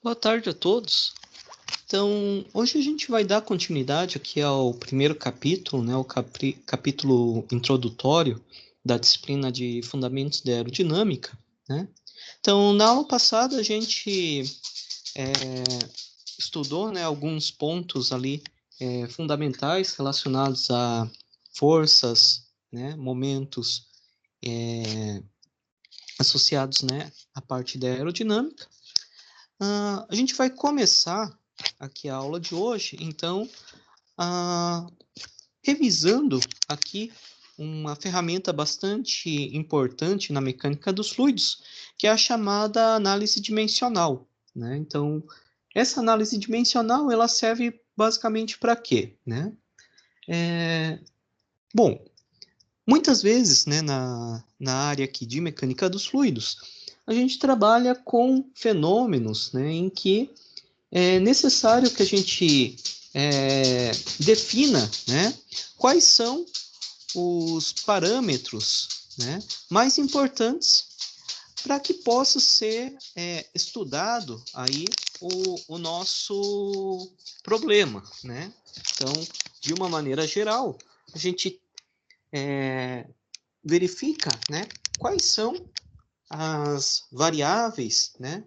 Boa tarde a todos. Então, hoje a gente vai dar continuidade aqui ao primeiro capítulo, né, o capítulo introdutório da disciplina de Fundamentos da Aerodinâmica, né? Então, na aula passada a gente estudou, né, alguns pontos ali fundamentais relacionados a forças, né, momentos associados, né, à parte da aerodinâmica. A gente vai começar aqui a aula de hoje, então, revisando aqui uma ferramenta bastante importante na mecânica dos fluidos, que é a chamada análise dimensional, né? Então, essa análise dimensional, ela serve basicamente para quê, né? Bom, muitas vezes, né, na área aqui de mecânica dos fluidos, a gente trabalha com fenômenos, né, em que é necessário que a gente defina, né, quais são os parâmetros, né, mais importantes para que possa ser estudado aí o nosso problema, né? Então, de uma maneira geral, a gente verifica, né, quais são as variáveis, né,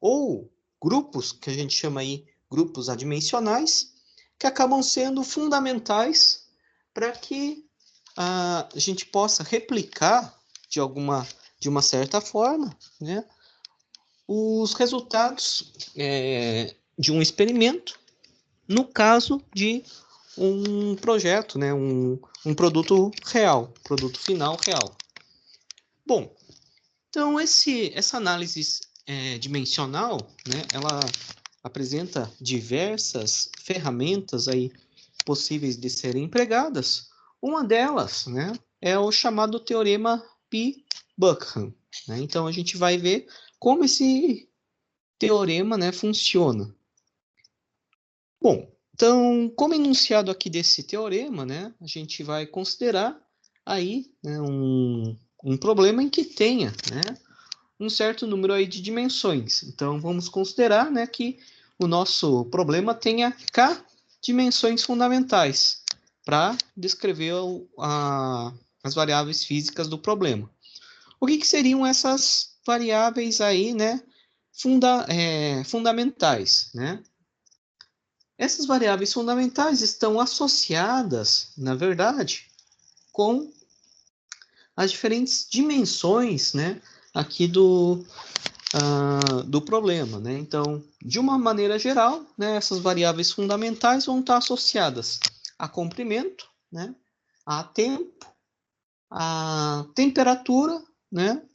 ou grupos que a gente chama aí grupos adimensionais, que acabam sendo fundamentais para que a gente possa replicar de uma certa forma, né, os resultados de um experimento, no caso de um projeto, né, um produto real, produto final real. Bom, então essa análise dimensional, né, ela apresenta diversas ferramentas aí possíveis de serem empregadas. Uma delas, né, é o chamado teorema Pi-Buckham, né? Então a gente vai ver como esse teorema, né, funciona. Bom, então, como enunciado aqui desse teorema, né, a gente vai considerar aí, né, um problema em que tenha, né, um certo número aí de dimensões. Então, vamos considerar, né, que o nosso problema tenha K dimensões fundamentais para descrever as variáveis físicas do problema. O que seriam essas variáveis aí, né, fundamentais, né? Essas variáveis fundamentais estão associadas, na verdade, com as diferentes dimensões, né, aqui do problema, né? Então, de uma maneira geral, né, essas variáveis fundamentais vão estar associadas a comprimento, né, a tempo, a temperatura, né,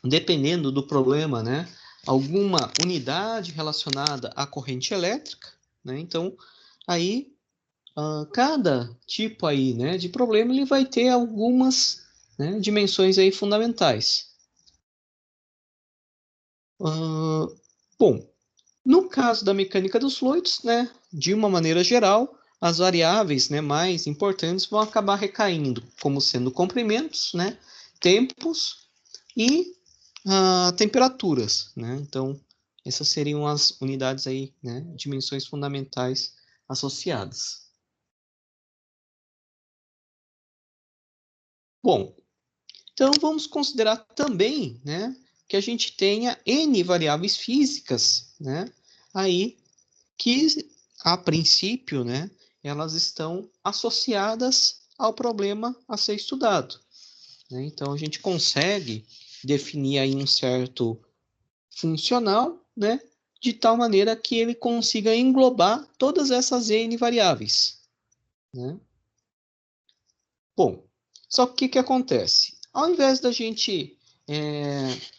dependendo do problema, né, alguma unidade relacionada à corrente elétrica, né? Então, aí cada tipo aí, né, de problema ele vai ter algumas, né, dimensões aí fundamentais. Bom, no caso da mecânica dos fluidos, né, de uma maneira geral, as variáveis, né, mais importantes vão acabar recaindo como sendo comprimentos, né, tempos e temperaturas, né? Então, essas seriam as unidades aí, né, dimensões fundamentais associadas. Bom, então vamos considerar também, né, que a gente tenha N variáveis físicas, né, aí que a princípio, né, elas estão associadas ao problema a ser estudado, né? Então a gente consegue definir aí um certo funcional, né, de tal maneira que ele consiga englobar todas essas N variáveis, né? Bom, só que o que acontece? Ao invés da gente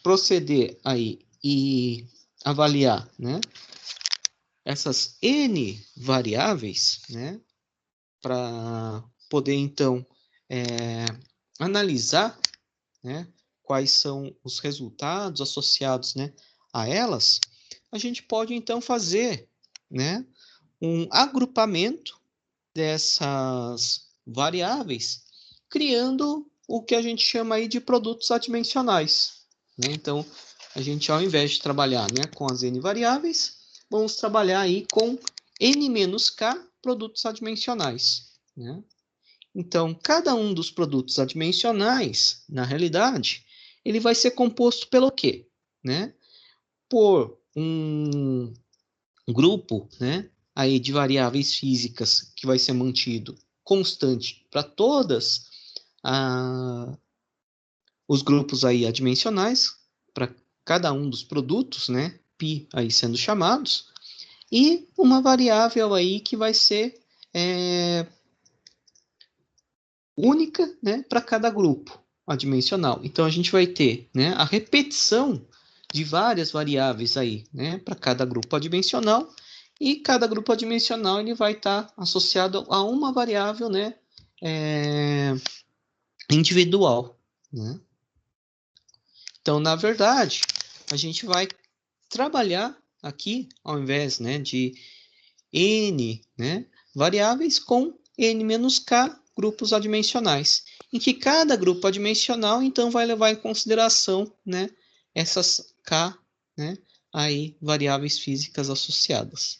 proceder aí e avaliar, né, essas N variáveis, né, para poder, então, analisar, né, quais são os resultados associados, né, a elas, a gente pode, então, fazer, né, um agrupamento dessas variáveis, criando o que a gente chama aí de produtos adimensionais, né? Então, a gente, ao invés de trabalhar, né, com as N variáveis, vamos trabalhar aí com N menos K produtos adimensionais, né? Então, cada um dos produtos adimensionais, na realidade, ele vai ser composto pelo quê? Né? Por um grupo, né, aí de variáveis físicas que vai ser mantido constante para todas os grupos aí adimensionais, para cada um dos produtos, né, π aí sendo chamados, e uma variável aí que vai ser única, né, para cada grupo adimensional. Então a gente vai ter, né, a repetição de várias variáveis aí, né, para cada grupo adimensional, e cada grupo adimensional ele vai estar associado a uma variável, né, individual, né? Então, na verdade, a gente vai trabalhar aqui, ao invés, né, de n, né, variáveis com n menos k grupos adimensionais, em que cada grupo adimensional, então, vai levar em consideração, né, essas k, né, aí, variáveis físicas associadas.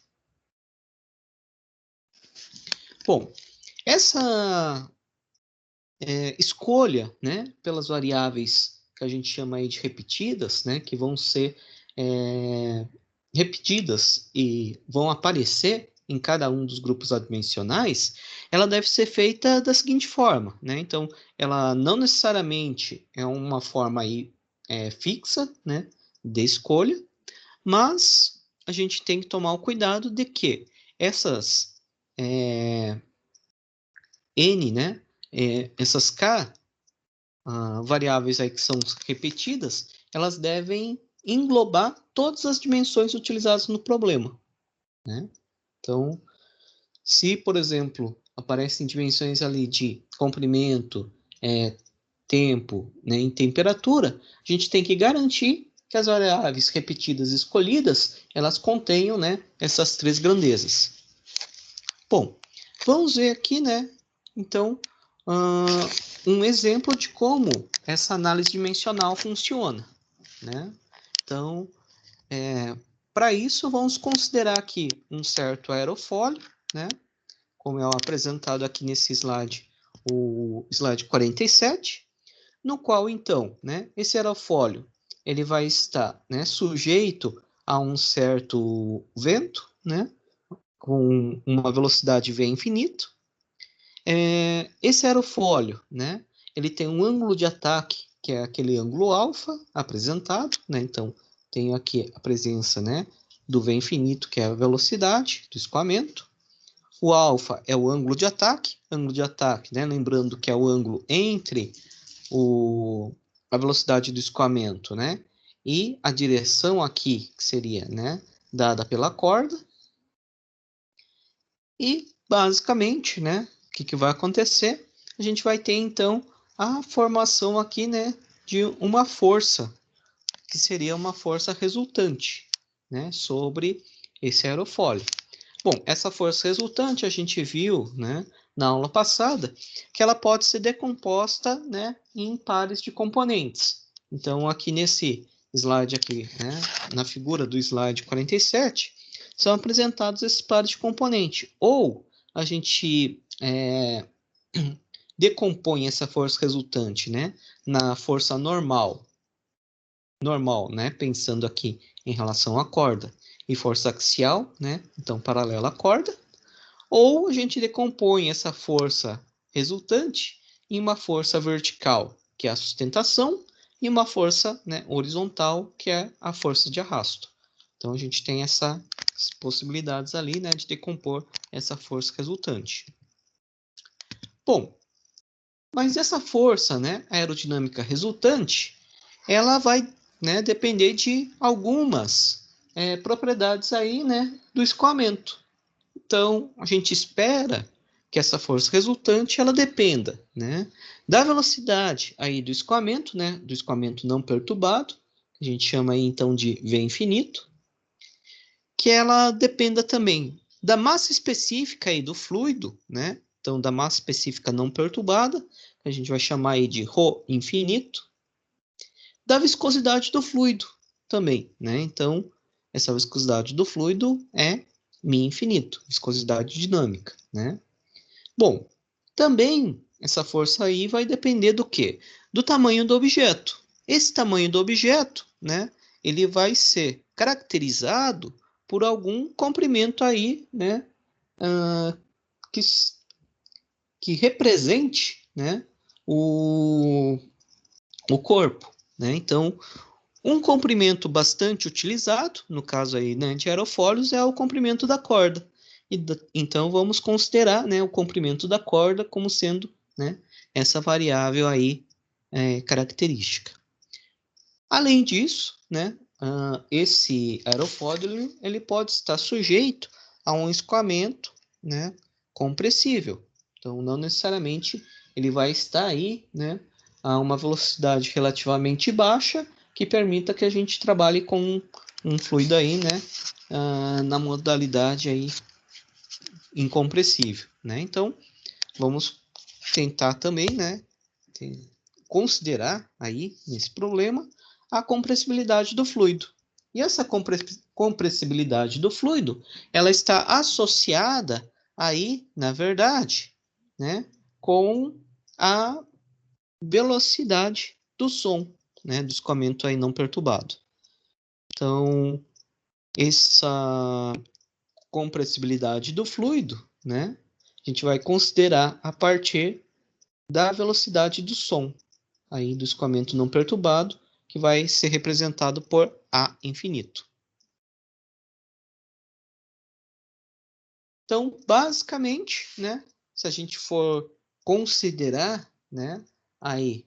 Bom, essa escolha, né, pelas variáveis que a gente chama aí de repetidas, né, que vão ser repetidas e vão aparecer em cada um dos grupos adimensionais, ela deve ser feita da seguinte forma, né? Então, ela não necessariamente é uma forma aí fixa, né, de escolha, mas a gente tem que tomar o cuidado de que essas n, né, essas k variáveis aí que são repetidas, elas devem englobar todas as dimensões utilizadas no problema, né? Então, se, por exemplo, aparecem dimensões ali de comprimento, tempo, né, e temperatura, a gente tem que garantir que as variáveis repetidas escolhidas, elas contenham, né, essas três grandezas. Bom, vamos ver aqui, né, então, um exemplo de como essa análise dimensional funciona, né? Então, para isso, vamos considerar aqui um certo aerofólio, né? Como é apresentado aqui nesse slide, o slide 47, no qual, então, né, esse aerofólio ele vai estar, né, sujeito a um certo vento, né, com uma velocidade v infinito. Esse aerofólio, né, ele tem um ângulo de ataque, que é aquele ângulo alfa apresentado, né, então tenho aqui a presença, né, do v infinito, que é a velocidade do escoamento. O alfa é o ângulo de ataque, né, lembrando que é o ângulo entre a velocidade do escoamento, né, e a direção aqui, que seria, né, dada pela corda. E, basicamente, né, o que vai acontecer? A gente vai ter, então, a formação aqui, né, de uma força, que seria uma força resultante, né, sobre esse aerofólio. Bom, essa força resultante a gente viu, né, na aula passada, que ela pode ser decomposta, né, em pares de componentes. Então, aqui nesse slide aqui, né, na figura do slide 47, são apresentados esses pares de componente. Ou a gente decompõe essa força resultante, né, na força normal, né, pensando aqui em relação à corda, e força axial, né, então paralela à corda, ou a gente decompõe essa força resultante em uma força vertical, que é a sustentação, e uma força, né, horizontal, que é a força de arrasto. Então a gente tem essas possibilidades ali, né, de decompor essa força resultante. Bom, mas essa força, né, aerodinâmica resultante, ela vai, né, depender de algumas propriedades aí, né, do escoamento. Então, a gente espera que essa força resultante ela dependa, né, da velocidade aí do escoamento, né, do escoamento não perturbado, que a gente chama aí então de V infinito, que ela dependa também da massa específica aí do fluido, né? Então, da massa específica não perturbada, que a gente vai chamar aí de ρ infinito, da viscosidade do fluido, também, né? Então, essa viscosidade do fluido é μ infinito, viscosidade dinâmica, né? Bom, também essa força aí vai depender do quê? Do tamanho do objeto. Esse tamanho do objeto, né? Ele vai ser caracterizado por algum comprimento aí, né? Que, que represente, né? O corpo, né? Então, um comprimento bastante utilizado, no caso aí, né, de aerofólios, é o comprimento da corda. Então, vamos considerar, né, o comprimento da corda como sendo, né, essa variável aí característica. Além disso, né, esse aerofólio ele pode estar sujeito a um escoamento, né, compressível. Então, não necessariamente ele vai estar aí, né, a uma velocidade relativamente baixa que permita que a gente trabalhe com um fluido aí, né, na modalidade aí incompressível, né? Então, vamos tentar também, né, considerar aí nesse problema a compressibilidade do fluido. E essa compressibilidade do fluido, ela está associada aí, na verdade, né, com a velocidade do som, né, do escoamento aí não perturbado. Então, essa compressibilidade do fluido, né, a gente vai considerar a partir da velocidade do som, aí do escoamento não perturbado, que vai ser representado por A infinito. Então, basicamente, né, se a gente for considerar, né, aí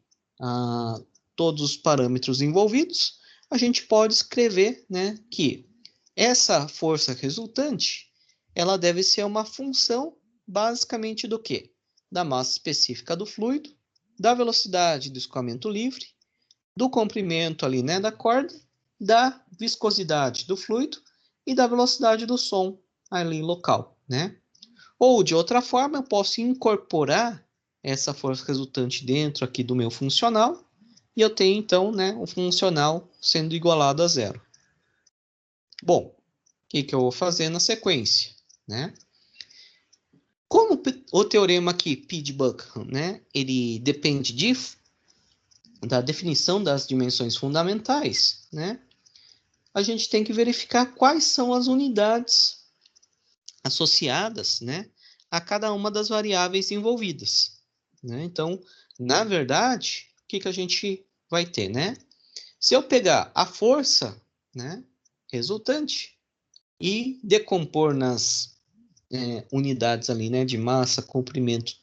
todos os parâmetros envolvidos, a gente pode escrever, né, que essa força resultante, ela deve ser uma função basicamente do quê? Da massa específica do fluido, da velocidade do escoamento livre, do comprimento ali, né, da corda, da viscosidade do fluido e da velocidade do som ali local, né? Ou de outra forma, eu posso incorporar essa força resultante dentro aqui do meu funcional e eu tenho então, né, o funcional sendo igualado a zero. Bom, o que eu vou fazer na sequência, né? Como o teorema aqui, P de Buckham, né, ele depende da definição das dimensões fundamentais, né? A gente tem que verificar quais são as unidades associadas, né, a cada uma das variáveis envolvidas, né? Então, na verdade, o que a gente vai ter, né? Se eu pegar a força, né, resultante e decompor nas unidades ali, né, de massa, comprimento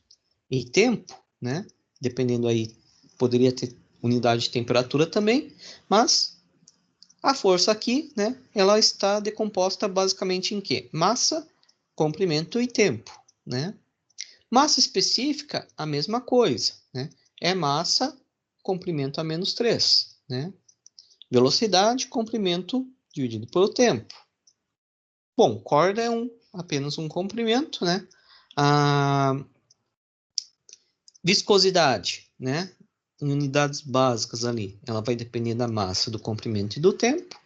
e tempo, né? Dependendo aí, poderia ter unidade de temperatura também, mas a força aqui, né, ela está decomposta basicamente em quê? Massa, comprimento e tempo, né? Massa específica, a mesma coisa, né? É massa, comprimento a menos 3, né? Velocidade, comprimento dividido pelo tempo. Bom, corda é apenas um comprimento, né? A viscosidade, né? Em unidades básicas ali, ela vai depender da massa, do comprimento e do tempo.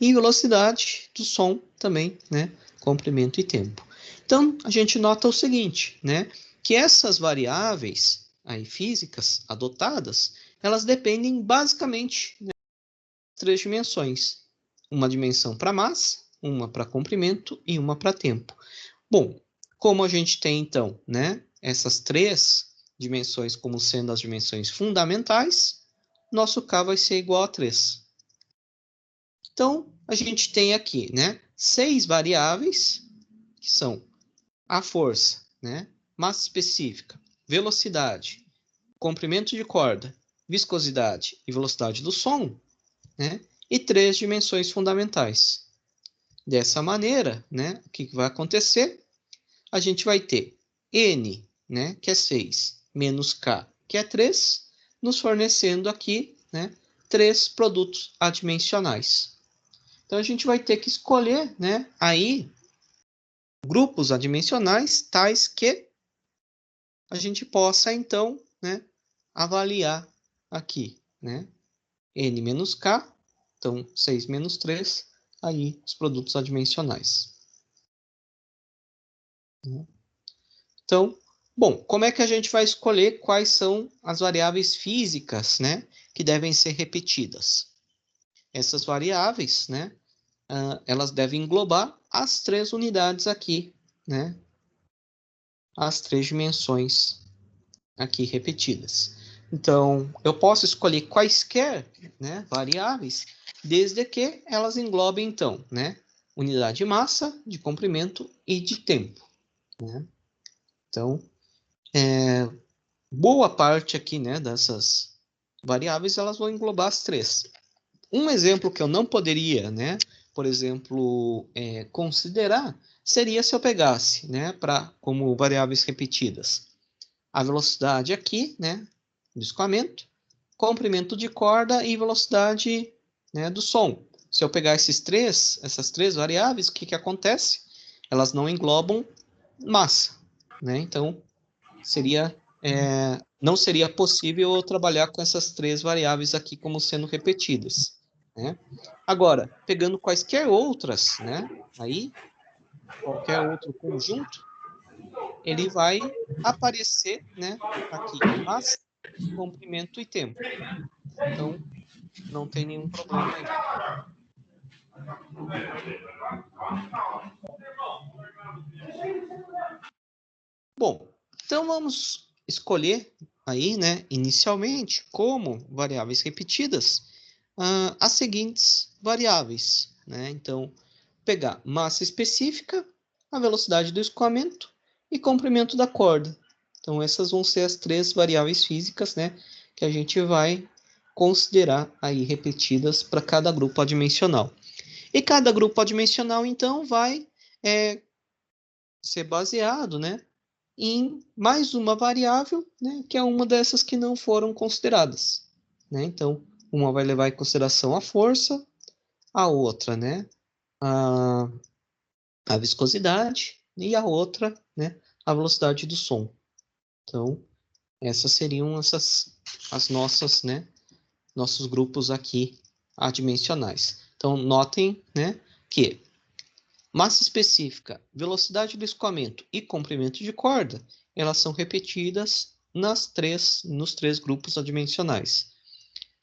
E velocidade do som também, né? Comprimento e tempo. Então, a gente nota o seguinte, né? Que essas variáveis aí físicas adotadas, elas dependem basicamente de três dimensões. Uma dimensão para massa, uma para comprimento e uma para tempo. Bom, como a gente tem então, né, essas três dimensões como sendo as dimensões fundamentais, nosso K vai ser igual a 3. Então, a gente tem aqui, né, 6 variáveis, que são a força, né, massa específica, velocidade, comprimento de corda, viscosidade e velocidade do som, né, e 3 dimensões fundamentais. Dessa maneira, né, o que vai acontecer? A gente vai ter N, né, que é 6, menos K, que é 3, nos fornecendo aqui, né, 3 produtos adimensionais. Então, a gente vai ter que escolher, né, aí grupos adimensionais tais que a gente possa, então, né, avaliar aqui, né, N menos K Então, 6 menos 3, aí os produtos adimensionais. Então, bom, como é que a gente vai escolher quais são as variáveis físicas, né, que devem ser repetidas? Essas variáveis, né, elas devem englobar as 3 unidades aqui, né, as 3 dimensões aqui repetidas. Então, eu posso escolher quaisquer, né, variáveis, desde que elas englobem, então, né, unidade de massa, de comprimento e de tempo. Né? Então, boa parte aqui, né, dessas variáveis, elas vão englobar as 3. Um exemplo que eu não poderia, né, por exemplo, considerar, seria se eu pegasse, né, como variáveis repetidas, a velocidade aqui, né, do escoamento, comprimento de corda e velocidade, né, do som. Se eu pegar essas três variáveis, o que acontece? Elas não englobam massa, né? Então, não seria possível eu trabalhar com essas 3 variáveis aqui como sendo repetidas, né? Agora, pegando quaisquer outras, né? Aí, qualquer outro conjunto, ele vai aparecer, né? Aqui, massa, comprimento e tempo. Então, não tem nenhum problema aí. Bom, então vamos escolher aí, né, inicialmente, como variáveis repetidas, as seguintes variáveis, né? Então, pegar massa específica, a velocidade do escoamento e comprimento da corda. Então, essas vão ser as 3 variáveis físicas, né, que a gente vai considerar aí repetidas para cada grupo adimensional. E cada grupo adimensional, então, vai ser baseado, né, em mais uma variável, né, que é uma dessas que não foram consideradas. Né? Então, uma vai levar em consideração a força, a outra, né, a viscosidade, e a outra, né, a velocidade do som. Então, essas seriam as nossas, né, nossos grupos aqui adimensionais. Então, notem, né, que massa específica, velocidade do escoamento e comprimento de corda, elas são repetidas nos 3 grupos adimensionais.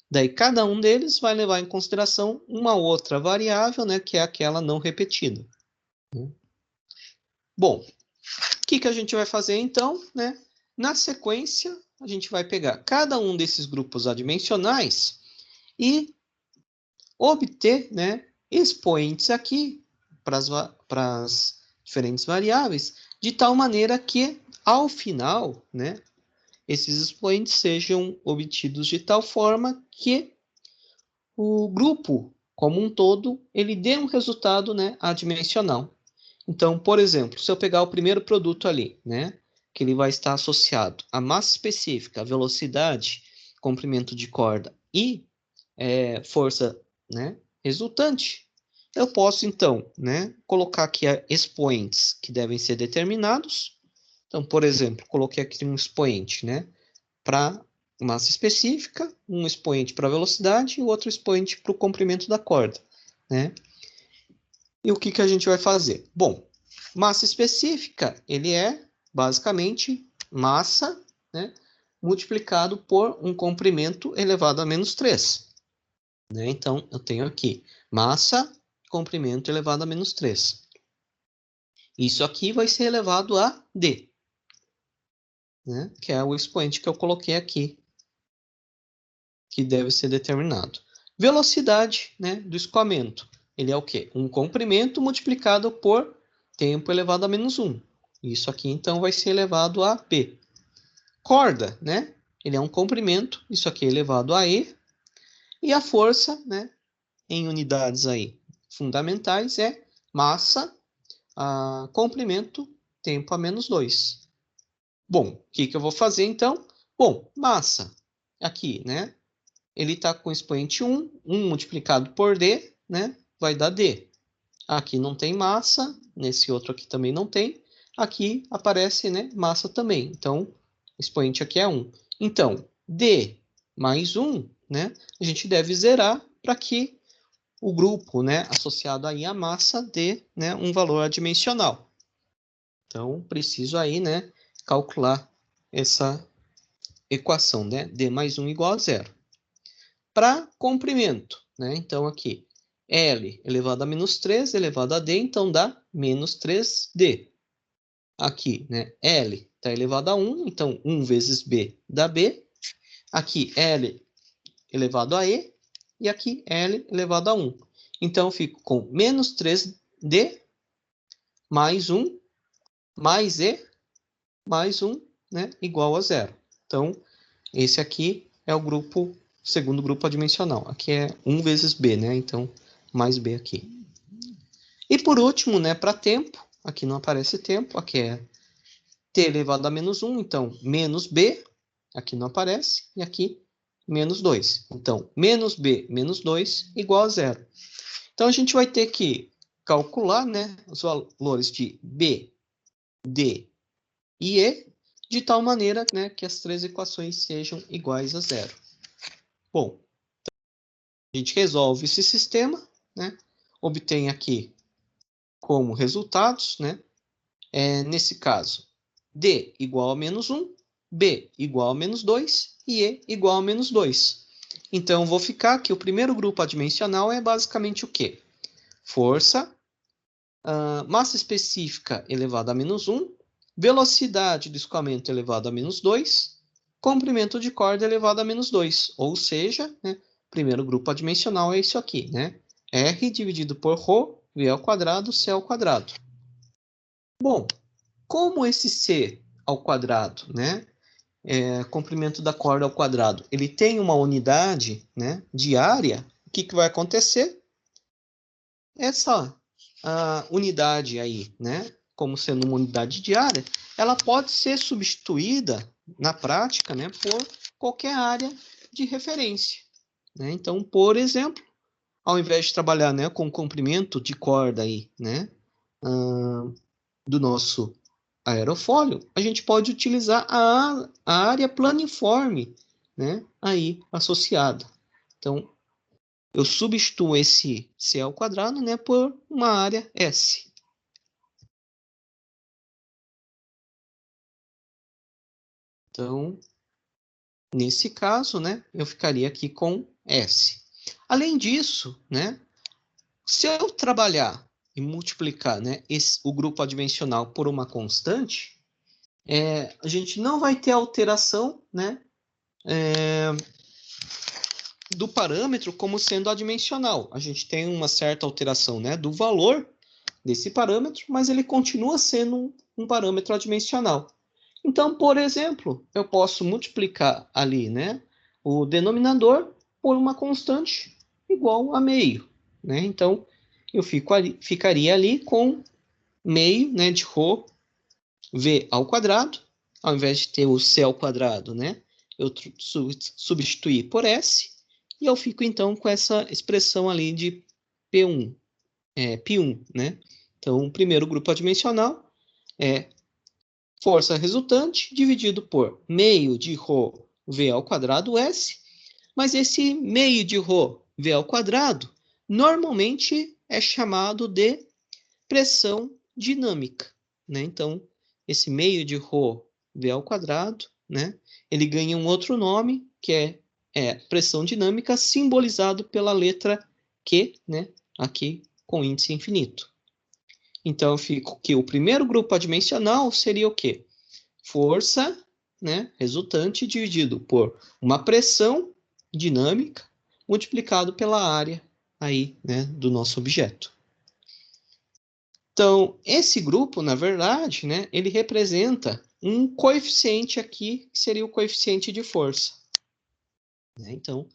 Daí, cada um deles vai levar em consideração uma outra variável, né, que é aquela não repetida. Bom, o que a gente vai fazer, então? Né? Na sequência, a gente vai pegar cada um desses grupos adimensionais e obter, né, expoentes aqui para as diferentes variáveis, de tal maneira que, ao final, né, esses expoentes sejam obtidos de tal forma que o grupo, como um todo, ele dê um resultado, né, adimensional. Então, por exemplo, se eu pegar o primeiro produto ali, né, que ele vai estar associado a massa específica, velocidade, comprimento de corda e força, né, resultante, eu posso, então, né, colocar aqui expoentes que devem ser determinados. Então, por exemplo, coloquei aqui um expoente, né, para massa específica, um expoente para velocidade e outro expoente para o comprimento da corda, né? E o que a gente vai fazer? Bom, massa específica, ele é basicamente massa, né, multiplicado por um comprimento elevado a menos 3. Né? Então, eu tenho aqui massa, comprimento elevado a menos 3. Isso aqui vai ser elevado a D, né? Que é o expoente que eu coloquei aqui, que deve ser determinado. Velocidade, né, do escoamento. Ele é o quê? Um comprimento multiplicado por tempo elevado a menos 1. Isso aqui, então, vai ser elevado a P. Corda, né? Ele é um comprimento. Isso aqui é elevado a E. E a força, né, em unidades aí fundamentais, é massa, comprimento, tempo a menos 2. Bom, o que eu vou fazer, então? Bom, massa. Aqui, né? Ele está com expoente 1, 1 multiplicado por D, né, vai dar D. Aqui não tem massa, nesse outro aqui também não tem. Aqui aparece, né, massa também. Então, o expoente aqui é 1. Então, D mais 1, né, a gente deve zerar para que o grupo, né, associado aí à massa de, né, um valor adimensional. Então, preciso aí, né, calcular essa equação, né, D mais 1 igual a zero. Para comprimento, né, então aqui, L elevado a menos 3 elevado a D, então dá menos 3D. Aqui, né, L está elevado a 1, então 1 vezes B dá B. Aqui, L elevado a E, e aqui L elevado a 1. Então, eu fico com menos 3D mais 1 mais E mais 1, né, igual a zero. Então, esse aqui é o grupo, segundo grupo adimensional. Aqui é 1 vezes B, né? Então, mais B aqui. E por último, né, para tempo, aqui não aparece tempo, aqui é T elevado a menos 1, então menos B, aqui não aparece, e aqui menos 2. Então, menos B menos 2 igual a zero. Então, a gente vai ter que calcular, né, os valores de B, D e E, de tal maneira, né, que as três equações sejam iguais a zero. Bom, a gente resolve esse sistema, né, obtém aqui como resultados, né, nesse caso, D igual a menos 1, B igual a menos 2 e E igual a menos 2. Então, vou ficar que o primeiro grupo adimensional é basicamente o quê? Força, massa específica elevada a menos 1, velocidade do escoamento elevado a menos 2, comprimento de corda elevado a menos 2. Ou seja, né, primeiro grupo adimensional é isso aqui, né? R dividido por ρ, V ao quadrado, C ao quadrado. Bom, como esse C ao quadrado, né? Comprimento da corda ao quadrado, ele tem uma unidade, né, de área, o que vai acontecer? Essa unidade aí, né, como sendo uma unidade de área, ela pode ser substituída na prática, né, por qualquer área de referência, né? Então, por exemplo, ao invés de trabalhar, né, com o comprimento de corda aí, né, do nosso aerofólio, a gente pode utilizar a área planiforme, né, aí associada. Então, eu substituo esse C ao quadrado, né, por uma área S. Então, nesse caso, né, eu ficaria aqui com S. Além disso, né, se eu trabalhar e multiplicar, né, o grupo adimensional por uma constante, a gente não vai ter alteração, né, do parâmetro como sendo adimensional. A gente tem uma certa alteração, né, do valor desse parâmetro, mas ele continua sendo um parâmetro adimensional. Então, por exemplo, eu posso multiplicar ali, né, o denominador por uma constante igual a meio, né? Então, eu ficaria ali com meio, né, de ρ v ao quadrado, ao invés de ter o c ao quadrado, né, eu substituir por s, e eu fico então com essa expressão ali de P1, π1, né? Então, o primeiro grupo adimensional é força resultante dividido por meio de ρ v ao quadrado s, mas esse meio de ρ v ao quadrado normalmente é chamado de pressão dinâmica, né? Então, esse meio de ρ v ao quadrado, né, ele ganha um outro nome, que é pressão dinâmica, simbolizado pela letra Q, né, aqui com índice infinito. Então, eu fico que o primeiro grupo adimensional seria o quê? Força, né, resultante dividido por uma pressão dinâmica multiplicado pela área aí, né, do nosso objeto. Então, esse grupo, na verdade, né, ele representa um coeficiente aqui, que seria o coeficiente de força. Então,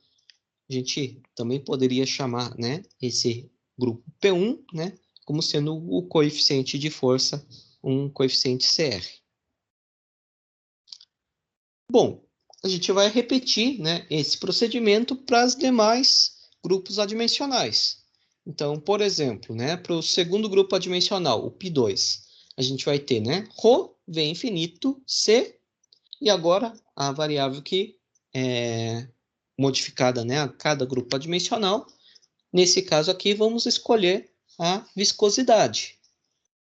a gente também poderia chamar, né, esse grupo P1, né, como sendo o coeficiente de força, um coeficiente CR. Bom, a gente vai repetir, né, esse procedimento para os demais grupos adimensionais. Então, por exemplo, né, para o segundo grupo adimensional, o π2, a gente vai ter, né, ρ, V infinito, C, e agora a variável que é modificada, né, a cada grupo adimensional, Nesse caso aqui, vamos escolher a viscosidade.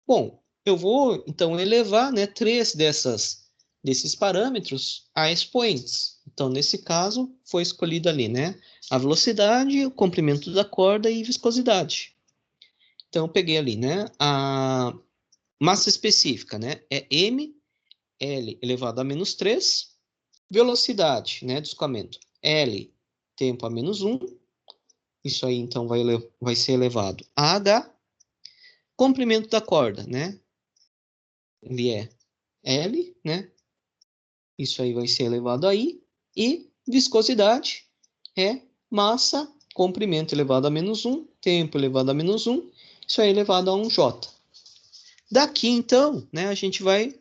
Bom, eu vou, então, elevar, né, 3 desses parâmetros a expoentes. Então, nesse caso, foi escolhido ali, né, a velocidade, o comprimento da corda e viscosidade. Então, eu peguei ali, né, a massa específica, né, é m, L elevado a menos 3, velocidade, né, do escoamento, L tempo a menos 1, isso aí, então, vai ser elevado a h, comprimento da corda, né, ele é L, né, isso aí vai ser elevado a I, e viscosidade é massa, comprimento elevado a menos 1, tempo elevado a menos 1, isso aí elevado a 1J. Daqui, então, né, a gente vai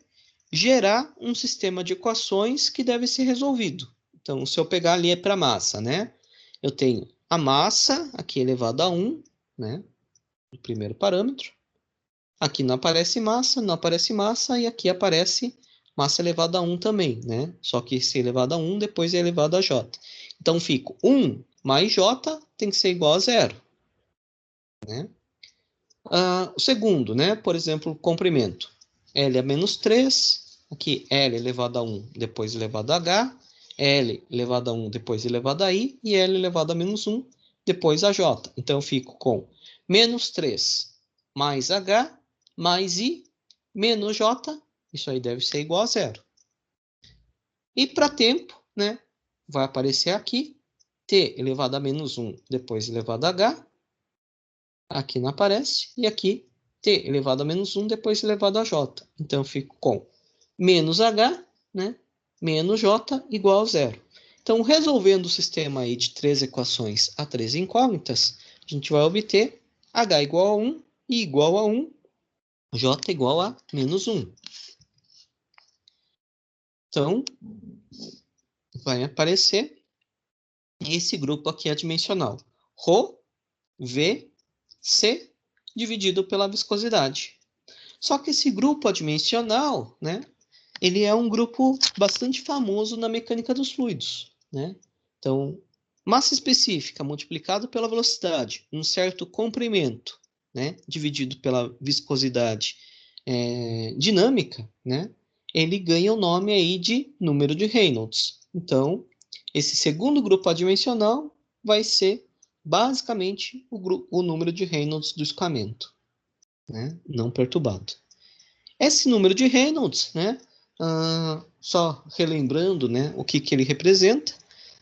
gerar um sistema de equações que deve ser resolvido. Então, se eu pegar ali é para massa, né? Eu tenho a massa, aqui elevado a 1, né? O primeiro parâmetro. Aqui não aparece massa, não aparece massa, e aqui aparece massa elevado a 1 também, né? Só que se elevado a 1, depois é elevado a J. Então, fico 1 mais J tem que ser igual a 0, né? O segundo, né? Por exemplo, o comprimento. L a menos 3, aqui L elevado a 1, depois elevado a H, L elevado a 1, depois elevado a I, e L elevado a menos 1, depois a J. Então, eu fico com menos 3 mais H, mais I, menos J, isso aí deve ser igual a 0. E para tempo, né? Vai aparecer aqui, T elevado a menos 1, depois elevado a H, aqui não aparece, e aqui t elevado a menos 1, depois elevado a j. Então, eu fico com menos h, né, menos j igual a 0. Então, resolvendo o sistema aí de 3 equações a 3 incógnitas, a gente vai obter h igual a 1, i igual a 1, j igual a menos 1. Então, vai aparecer esse grupo aqui adimensional. Rho, V, C, dividido pela viscosidade. Só que esse grupo adimensional, né, ele é um grupo bastante famoso na mecânica dos fluidos, né? Então, massa específica multiplicado pela velocidade, um certo comprimento, né, dividido pela viscosidade dinâmica, né, ele ganha o nome aí de número de Reynolds. Então, esse segundo grupo adimensional vai ser basicamente o número de Reynolds do escoamento, né, não perturbado. Esse número de Reynolds, né, só relembrando, né, o que ele representa,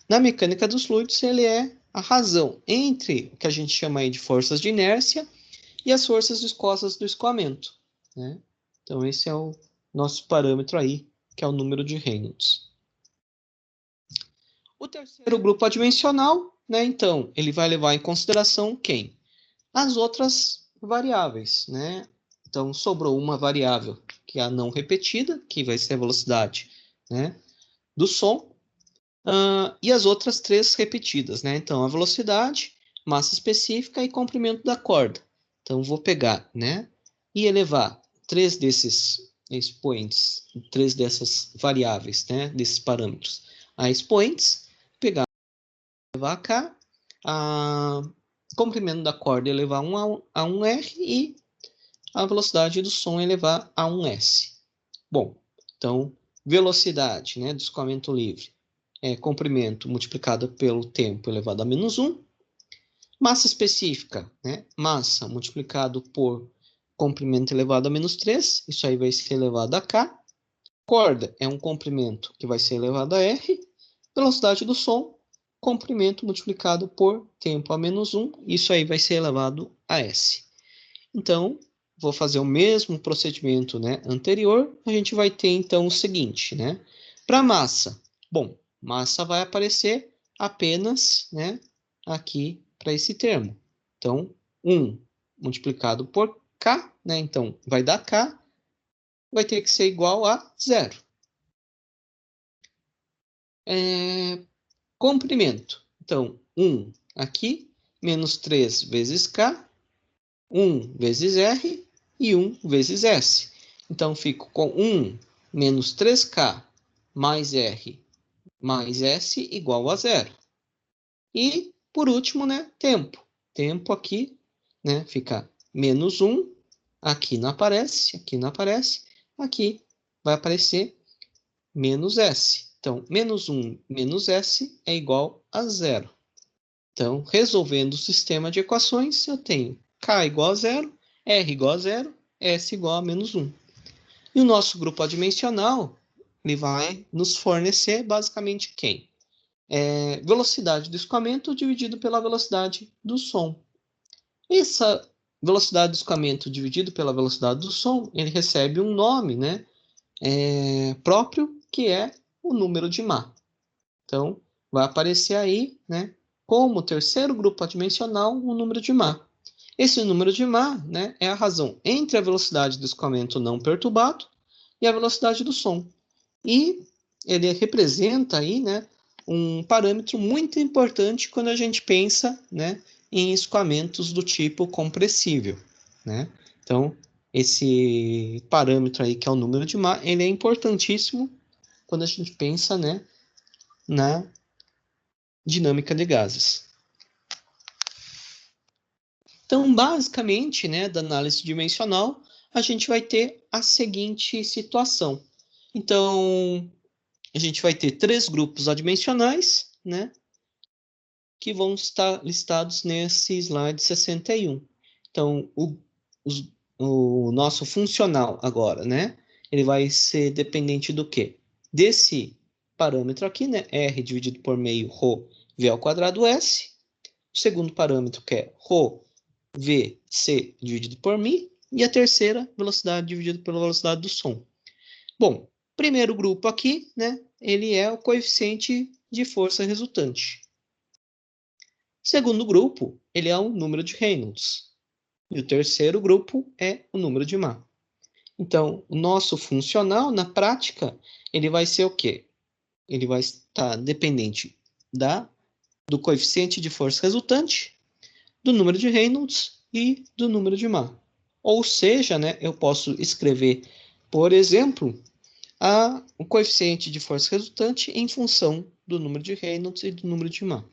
na mecânica dos fluidos ele é a razão entre o que a gente chama aí de forças de inércia e as forças viscosas do escoamento, né? Então esse é o nosso parâmetro aí, que é o número de Reynolds. O terceiro grupo adimensional, né, então, ele vai levar em consideração quem? As outras variáveis, né? Então, sobrou uma variável, que é a não repetida, que vai ser a velocidade, né, do som, e as outras 3 repetidas, né? Então, a velocidade, massa específica e comprimento da corda. Então, vou pegar, né, e elevar 3 desses expoentes, 3 dessas variáveis, né, desses parâmetros a expoentes, pegar, levar cá, a comprimento da corda elevar a 1R e a velocidade do som elevar a 1S. Bom, então, velocidade, né, do escoamento livre é comprimento multiplicado pelo tempo elevado a menos 1. Massa específica, né, massa multiplicado por comprimento elevado a menos 3, isso aí vai ser elevado a K. Corda é um comprimento que vai ser elevado a R. Velocidade do som, comprimento multiplicado por tempo a menos 1, isso aí vai ser elevado a S. Então, vou fazer o mesmo procedimento, né, anterior. A gente vai ter, então, o seguinte, né? Para massa, bom, massa vai aparecer apenas, né, aqui para esse termo. Então, 1 multiplicado por K, né? Então, vai dar K, vai ter que ser igual a 0. Comprimento. Então, 1 aqui, menos 3 vezes K, 1 vezes R e 1 vezes S. Então, fico com 1 menos 3K mais R mais S igual a 0. E, por último, né, tempo. tempo aqui, né? Fica menos 1, aqui não aparece, aqui vai aparecer menos S. Então, menos 1 menos S é igual a 0. Então, resolvendo o sistema de equações, eu tenho K igual a 0, R igual a 0, S igual a menos 1. E o nosso grupo adimensional, ele vai nos fornecer basicamente quem? Velocidade do escoamento dividido pela velocidade do som. Essa velocidade do escoamento dividido pela velocidade do som, ele recebe um nome, né, próprio, que é o número de Mach. Então, vai aparecer aí, né, como terceiro grupo adimensional, o número de Mach. Esse número de Mach, né, é a razão entre a velocidade do escoamento não perturbado e a velocidade do som. E ele representa aí, né, um parâmetro muito importante quando a gente pensa, né, em escoamentos do tipo compressível, né? Então, esse parâmetro aí, que é o número de Mach, ele é importantíssimo quando a gente pensa, né, na dinâmica de gases. Então, basicamente, né, da análise dimensional, a gente vai ter a seguinte situação. Então, a gente vai ter 3 grupos adimensionais, né, que vão estar listados nesse slide 61. Então, o nosso funcional agora, né, ele vai ser dependente do quê? Desse parâmetro aqui, né, R dividido por meio ρ V ao quadrado S. O segundo parâmetro, que é ρ V C dividido por μ. E a terceira, velocidade dividido pela velocidade do som. Bom, primeiro grupo aqui, né, ele é o coeficiente de força resultante. Segundo grupo, ele é o número de Reynolds. E o terceiro grupo é o número de Mach. Então, o nosso funcional, na prática, ele vai ser o quê? Ele vai estar dependente do coeficiente de força resultante, do número de Reynolds e do número de Mach. Ou seja, né, eu posso escrever, por exemplo, o coeficiente de força resultante em função do número de Reynolds e do número de Mach.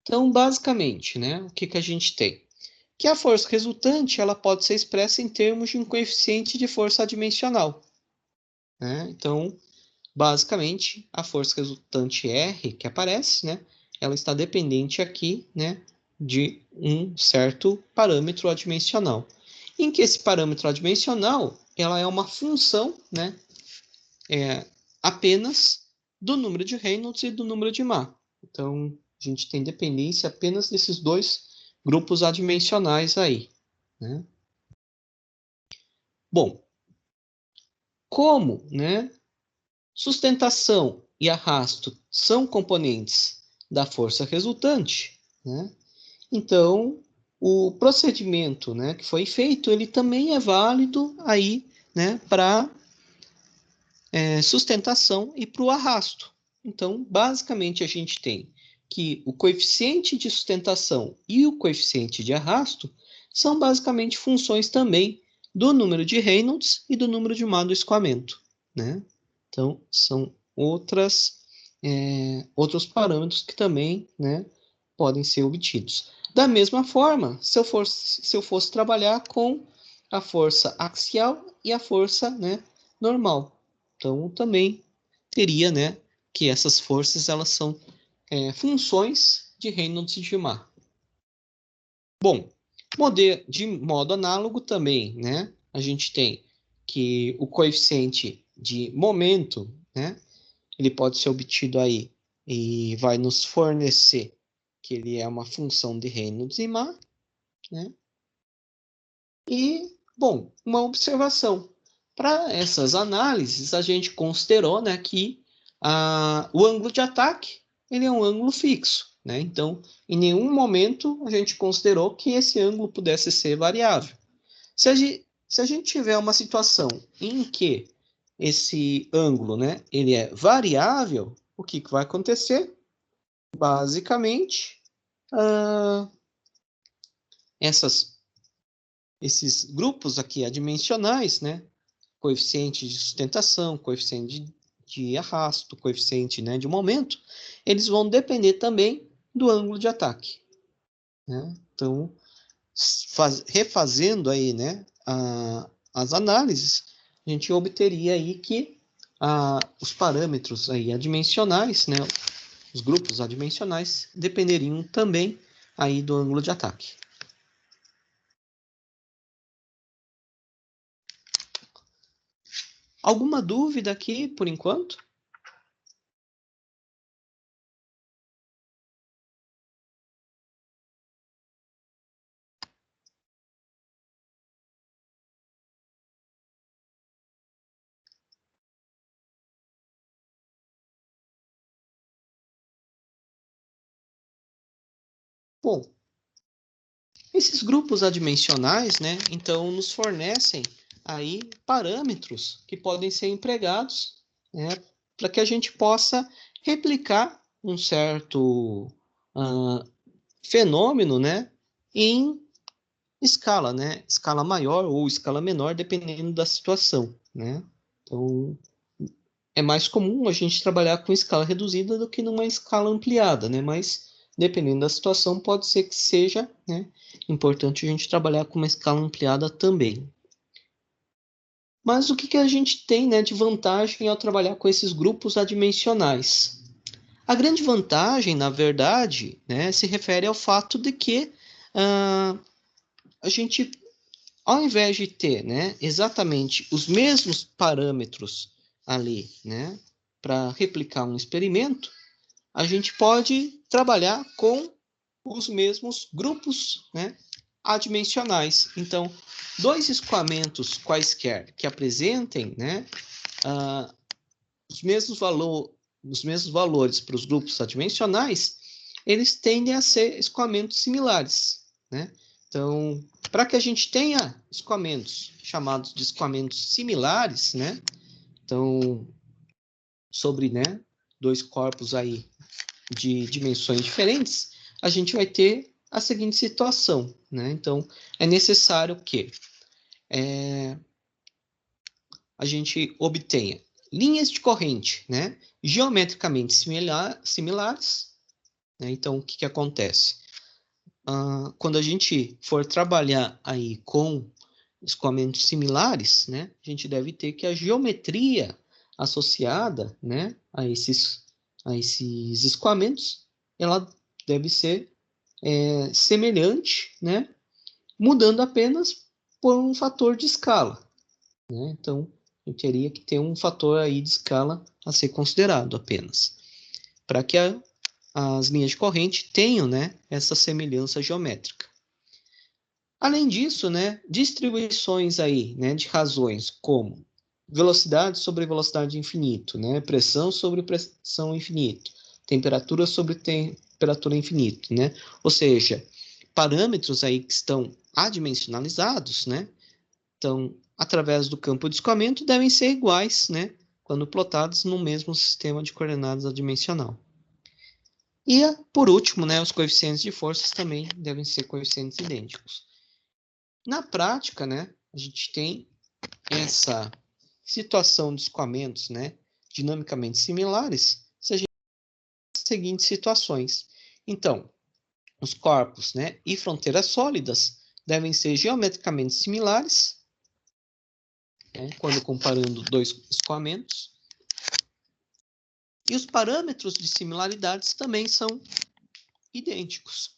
Então, basicamente, né, o que a gente tem? Que a força resultante ela pode ser expressa em termos de um coeficiente de força adimensional. Né? Então, basicamente, a força resultante R que aparece, né, ela está dependente aqui, né, de um certo parâmetro adimensional. Em que esse parâmetro adimensional ela é uma função, né, apenas do número de Reynolds e do número de Mach. Então, a gente tem dependência apenas desses dois grupos adimensionais aí. Né? Bom, como, né, sustentação e arrasto são componentes da força resultante, né? Então, o procedimento, né, que foi feito, ele também é válido aí, né, para sustentação e para o arrasto. Então, basicamente, a gente tem que o coeficiente de sustentação e o coeficiente de arrasto são basicamente funções também do número de Reynolds e do número de Mach do escoamento, né? Então, são outros parâmetros que também, né, podem ser obtidos. Da mesma forma, se eu fosse trabalhar com a força axial e a força, né, normal. Então, também teria, né, que essas forças elas são funções de Reynolds e de Mach. Bom, de modo análogo também, né, a gente tem que o coeficiente de momento, né, ele pode ser obtido aí e vai nos fornecer que ele é uma função de Reynolds e Mach, né? E, bom, uma observação. Para essas análises, a gente considerou, né, que o ângulo de ataque ele é um ângulo fixo. Né? Então, em nenhum momento a gente considerou que esse ângulo pudesse ser variável. Se a gente tiver uma situação em que esse ângulo, né, ele é variável, o que vai acontecer? Basicamente, esses grupos aqui adimensionais, né, coeficiente de sustentação, coeficiente de arrasto, coeficiente, né, de momento, eles vão depender também do ângulo de ataque, né? Então, refazendo aí, né, as análises, a gente obteria aí que os parâmetros aí adimensionais, né, os grupos adimensionais, dependeriam também aí do ângulo de ataque. Alguma dúvida aqui, por enquanto? Bom, esses grupos adimensionais, né, então nos fornecem aí parâmetros que podem ser empregados, né, para que a gente possa replicar um certo fenômeno, né, em escala, né, escala maior ou escala menor, dependendo da situação, né. Então, é mais comum a gente trabalhar com escala reduzida do que numa escala ampliada, né? Mas dependendo da situação, pode ser que seja, né, importante a gente trabalhar com uma escala ampliada também. Mas o que a gente tem, né, de vantagem ao trabalhar com esses grupos adimensionais? A grande vantagem, na verdade, né, se refere ao fato de que a gente, ao invés de ter, né, exatamente os mesmos parâmetros ali, né, para replicar um experimento, a gente pode trabalhar com os mesmos grupos, né, adimensionais. Então, dois escoamentos quaisquer que apresentem, né, os mesmos valores para os grupos adimensionais, eles tendem a ser escoamentos similares, né? Então, para que a gente tenha escoamentos chamados de escoamentos similares, né? Então, sobre, né, dois corpos aí de dimensões diferentes, a gente vai ter a seguinte situação, né? Então, é necessário que a gente obtenha linhas de corrente, né, geometricamente similares, né? Então, o que acontece? Quando a gente for trabalhar aí com escoamentos similares, né, a gente deve ter que a geometria associada, né, a esses escoamentos, ela deve ser semelhante, né, mudando apenas por um fator de escala, né? Então, eu teria que ter um fator aí de escala a ser considerado apenas, para que as linhas de corrente tenham, né, essa semelhança geométrica. Além disso, né, distribuições aí, né, de razões como velocidade sobre velocidade infinito, né, pressão sobre pressão infinito, temperatura sobre temperatura infinito, né? Ou seja, parâmetros aí que estão adimensionalizados, né? Então, através do campo de escoamento, devem ser iguais, né, quando plotados no mesmo sistema de coordenadas adimensional. E, por último, né, os coeficientes de forças também devem ser coeficientes idênticos. Na prática, né, a gente tem essa situação de escoamentos, né, dinamicamente similares, se a gente tem as seguintes situações. Então, os corpos, né, e fronteiras sólidas devem ser geometricamente similares, né, quando comparando dois escoamentos. E os parâmetros de similaridades também são idênticos.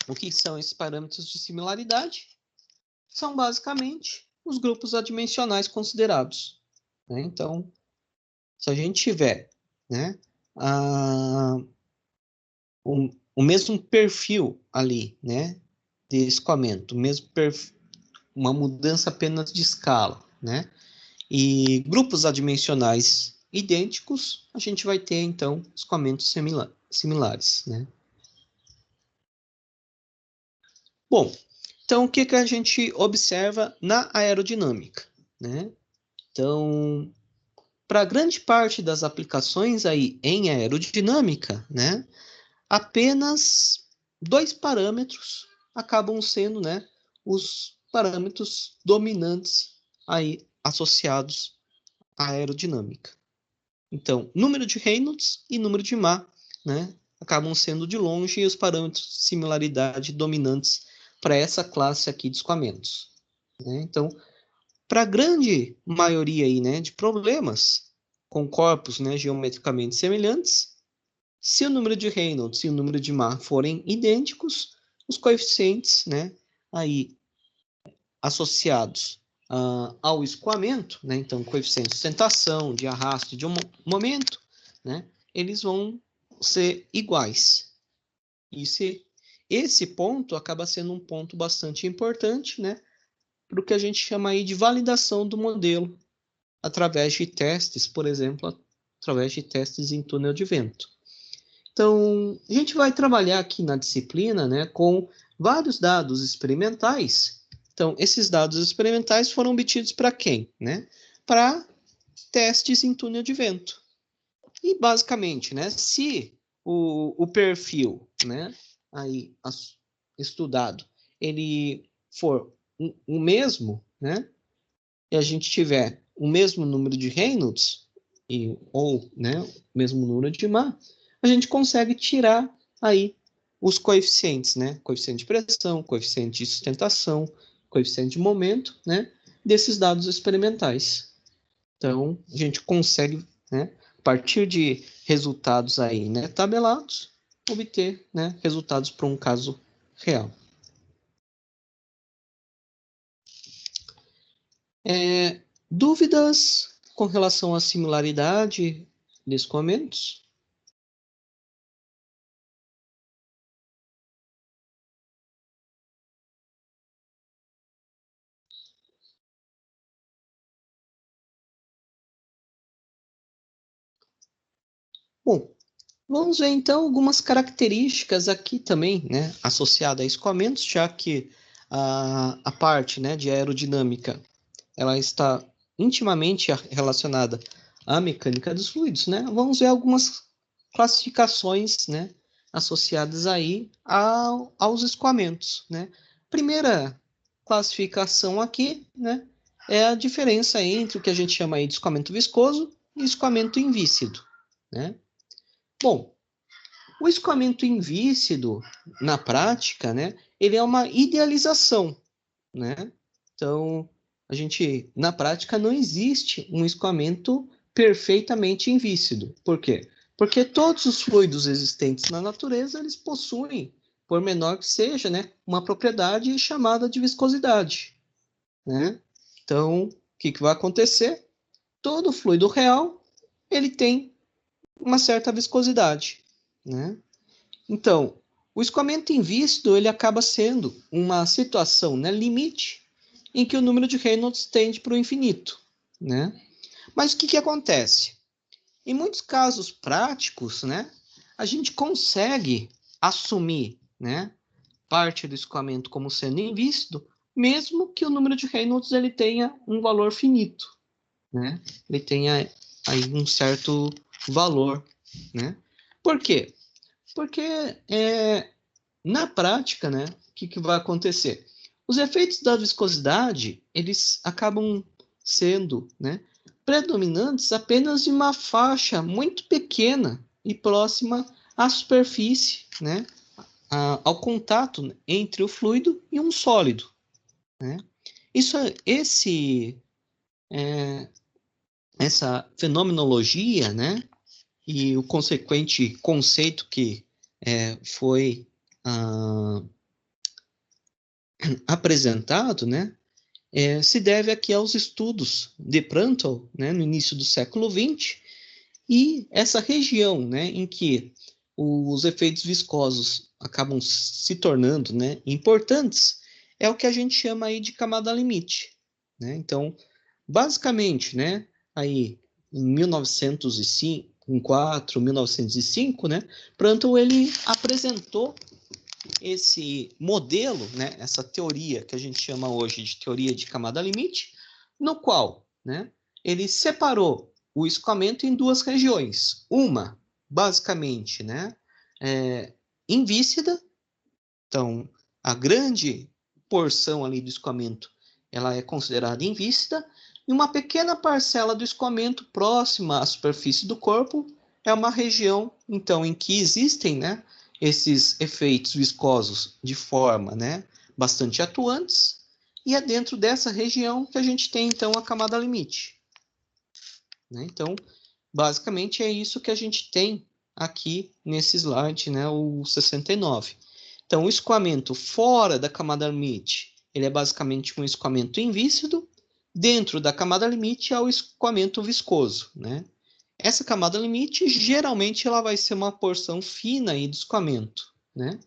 O que são esses parâmetros de similaridade? São basicamente os grupos adimensionais considerados, né? Então, se a gente tiver, né, o mesmo perfil ali, né, de escoamento, o mesmo perfil, uma mudança apenas de escala, né, e grupos adimensionais idênticos, a gente vai ter, então, escoamentos similares, né. Bom, então o que a gente observa na aerodinâmica, né? Então, para grande parte das aplicações aí em aerodinâmica, né, apenas dois parâmetros acabam sendo, né, os parâmetros dominantes aí associados à aerodinâmica. Então, número de Reynolds e número de Mach, né, acabam sendo de longe os parâmetros de similaridade dominantes para essa classe aqui de escoamentos, né? Então, para a grande maioria aí, né, de problemas com corpos, né, geometricamente semelhantes, se o número de Reynolds e o número de Mach forem idênticos, os coeficientes, né, aí associados ao escoamento, né, então coeficiente de sustentação, de arrasto, de momento, né, eles vão ser iguais. Esse ponto acaba sendo um ponto bastante importante, né, para o que a gente chama aí de validação do modelo, através de testes, por exemplo, através de testes em túnel de vento. Então, a gente vai trabalhar aqui na disciplina, né, com vários dados experimentais. Então, esses dados experimentais foram obtidos para quem, né? Para testes em túnel de vento. E, basicamente, né, se o perfil, né, aí estudado, ele for o mesmo, né, e a gente tiver o mesmo número de Reynolds, ou, né, o mesmo número de Mach, a gente consegue tirar aí os coeficientes, né? Coeficiente de pressão, coeficiente de sustentação, coeficiente de momento, né? Desses dados experimentais. Então, a gente consegue, né, a partir de resultados aí, né, tabelados, obter, né, resultados para um caso real. Dúvidas com relação à similaridade de escoamentos? Bom, vamos ver então algumas características aqui também, né, associadas a escoamentos, já que a parte, né, de aerodinâmica ela está intimamente relacionada à mecânica dos fluidos, né? Vamos ver algumas classificações, né, associadas aí aos escoamentos, né? Primeira classificação aqui, né, é a diferença entre o que a gente chama aí de escoamento viscoso e escoamento invícido, né? Bom, o escoamento invícido, na prática, né, ele é uma idealização, né? Então, a gente, na prática, não existe um escoamento perfeitamente invícido. Por quê? Porque todos os fluidos existentes na natureza, eles possuem, por menor que seja, né, uma propriedade chamada de viscosidade, né? Então, o que vai acontecer? Todo fluido real, ele tem uma certa viscosidade, né? Então, o escoamento invícido ele acaba sendo uma situação, né, limite em que o número de Reynolds tende para o infinito, né? Mas o que acontece? Em muitos casos práticos, né, a gente consegue assumir, né, parte do escoamento como sendo invícido, mesmo que o número de Reynolds ele tenha um valor finito, né? Ele tenha aí um certo valor, né? Por quê? Porque na prática, né, o que vai acontecer? Os efeitos da viscosidade, eles acabam sendo, né, predominantes apenas em uma faixa muito pequena e próxima à superfície, né, ao contato entre o fluido e um sólido, né? É, essa fenomenologia, né, e o consequente conceito que foi apresentado, né, se deve aqui aos estudos de Prandtl, né, no início do século XX, e essa região, né, em que os efeitos viscosos acabam se tornando, né, importantes, é o que a gente chama aí de camada limite, né? Então, basicamente, né, aí em 1904, 1905, né, Prandtl ele apresentou esse modelo, né, essa teoria que a gente chama hoje de teoria de camada limite, no qual, né, ele separou o escoamento em duas regiões. Uma, basicamente, né, invícida, então a grande porção ali do escoamento ela é considerada invícida, e uma pequena parcela do escoamento próxima à superfície do corpo é uma região, então, em que existem, né, esses efeitos viscosos de forma, né, bastante atuantes, e é dentro dessa região que a gente tem, então, a camada limite. Né? Então, basicamente é isso que a gente tem aqui nesse slide, né, o 69. Então, o escoamento fora da camada limite, ele é basicamente um escoamento invíscido. Dentro da camada limite é o escoamento viscoso, né? Essa camada limite, geralmente, ela vai ser uma porção fina aí do escoamento, né?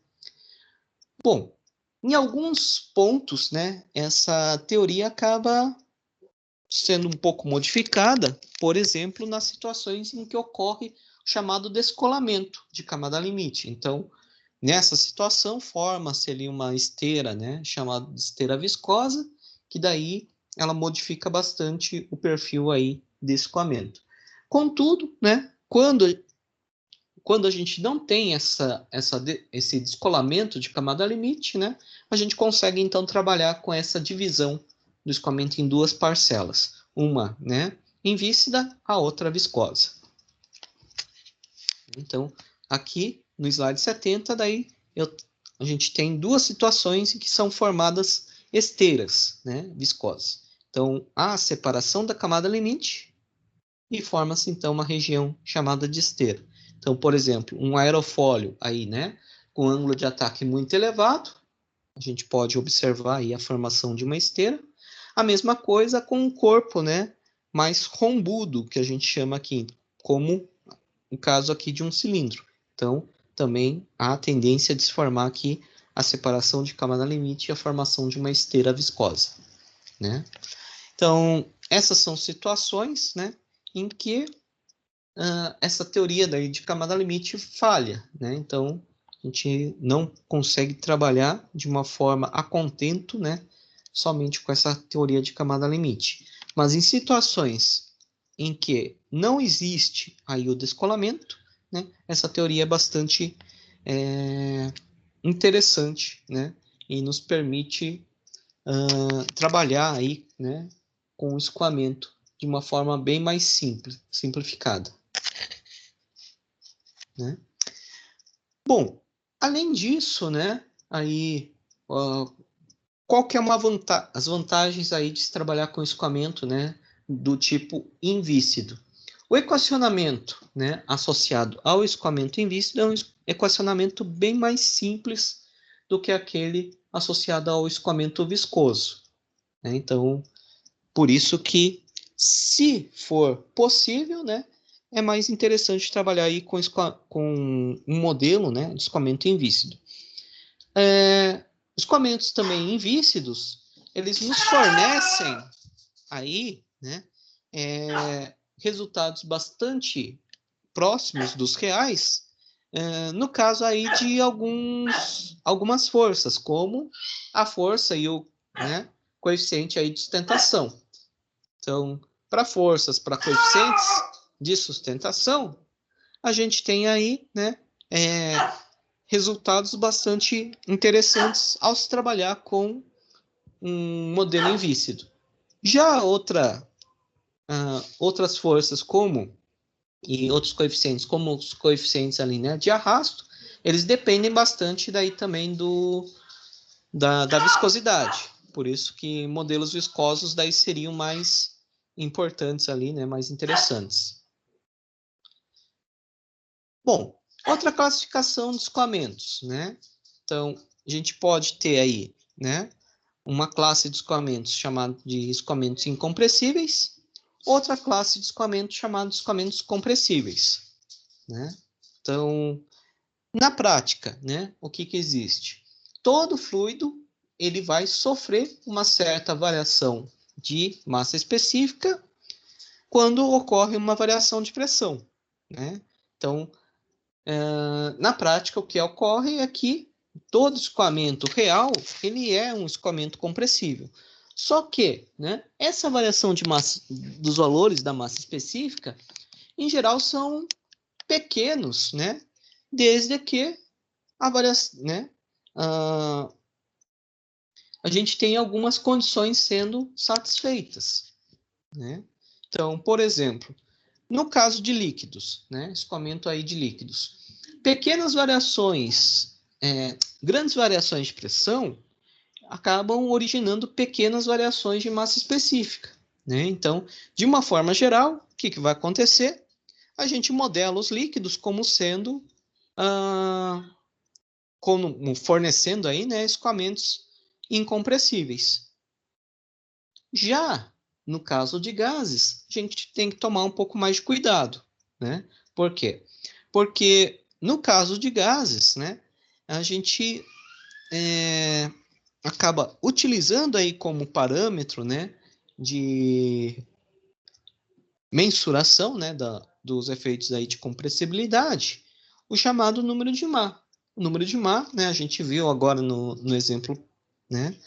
Bom, em alguns pontos, né, essa teoria acaba sendo um pouco modificada, por exemplo, nas situações em que ocorre o chamado descolamento de camada limite. Então, nessa situação, forma-se ali uma esteira, né, chamada de esteira viscosa, que daí ela modifica bastante o perfil aí de escoamento. Contudo, né, quando a gente não tem esse descolamento de camada limite, né, a gente consegue então trabalhar com essa divisão do escoamento em duas parcelas. Uma, né, invíscida, a outra viscosa. Então, aqui no slide 70, daí a gente tem duas situações em que são formadas esteiras, né, viscosas. Então, há a separação da camada limite e forma-se então uma região chamada de esteira. Então, por exemplo, um aerofólio aí, né, com ângulo de ataque muito elevado, a gente pode observar aí a formação de uma esteira. A mesma coisa com um corpo, né, mais rombudo, que a gente chama aqui, como o caso aqui de um cilindro. Então, também há a tendência de se formar aqui a separação de camada limite e a formação de uma esteira viscosa, né? Então, essas são situações, né, em que essa teoria daí de camada limite falha, né? Então, a gente não consegue trabalhar de uma forma a contento, né, somente com essa teoria de camada limite. Mas em situações em que não existe aí o descolamento, né, essa teoria é bastante interessante, né, e nos permite trabalhar aí, né, com o escoamento de uma forma bem mais simples, simplificada. Né? Bom, além disso, né, aí, qual que é as vantagens aí de se trabalhar com escoamento, né, do tipo invícido? O equacionamento, né, associado ao escoamento invícido é um equacionamento bem mais simples do que aquele associado ao escoamento viscoso. Né? Então, por isso que, se for possível, né, é mais interessante trabalhar aí com um modelo, né, de escoamento invícido. Escoamentos também invícidos, eles nos fornecem aí, né, resultados bastante próximos dos reais, no caso aí de algumas forças, como a força e o, né, coeficiente aí de sustentação. Então, para forças, para coeficientes de sustentação, a gente tem aí, né, resultados bastante interessantes ao se trabalhar com um modelo invícido. Já outras forças e outros coeficientes, como os coeficientes ali, né, de arrasto, eles dependem bastante daí também da viscosidade. Por isso que modelos viscosos daí seriam mais importantes ali, né, mais interessantes. Bom, outra classificação de escoamentos, né? Então, a gente pode ter aí, né, uma classe de escoamentos chamada de escoamentos incompressíveis, outra classe de escoamentos chamada de escoamentos compressíveis, né? Então, na prática, né, o que existe? Todo fluido ele vai sofrer uma certa variação de massa específica quando ocorre uma variação de pressão, né? Então, na prática, o que ocorre é que todo escoamento real ele é um escoamento compressível. Só que, né, essa variação de massa, dos valores da massa específica, em geral, são pequenos, né? Desde que a variação, né, a gente tem algumas condições sendo satisfeitas, né? Então, por exemplo, No caso de líquidos, né? Escoamento aí de líquidos. Pequenas variações, grandes variações de pressão acabam originando pequenas variações de massa específica, né? Então, de uma forma geral, o que vai acontecer? A gente modela os líquidos como sendo, como fornecendo aí, né, escoamentos incompressíveis. Já no caso de gases, a gente tem que tomar um pouco mais de cuidado, né? Por quê? Porque no caso de gases, né, a gente acaba utilizando aí como parâmetro, né, de mensuração, né, dos efeitos aí de compressibilidade, o chamado número de Mach. O número de Mach, né, a gente viu agora no exemplo, né,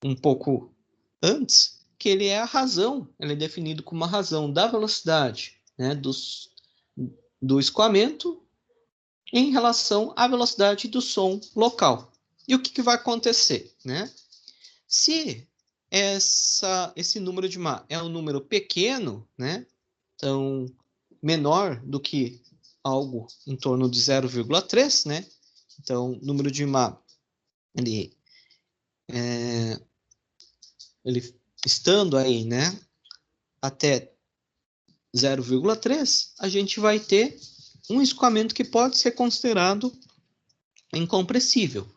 um pouco antes, que ele é a razão, ele é definido como a razão da velocidade, né, do escoamento em relação à velocidade do som local. E o que vai acontecer, né? Se esse número de Mach é um número pequeno, né? Então, menor do que algo em torno de 0,3, né? Então, o número de Mach, ele estando aí, né? Até 0,3, a gente vai ter um escoamento que pode ser considerado incompressível,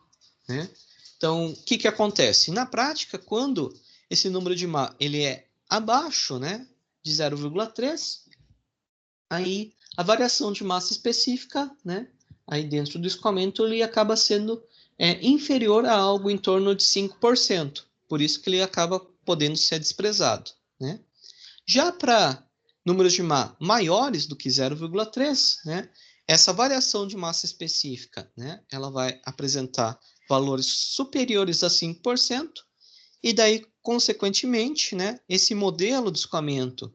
né? Então, o que acontece? Na prática, quando esse número de Mach ele é abaixo, né, de 0,3, aí a variação de massa específica, né, aí dentro do escoamento, ele acaba sendo inferior a algo em torno de 5%. Por isso que ele acaba podendo ser desprezado, né? Já para números de Mach maiores do que 0,3, né, essa variação de massa específica, né, ela vai apresentar valores superiores a 5%, e daí, consequentemente, né, esse modelo de escoamento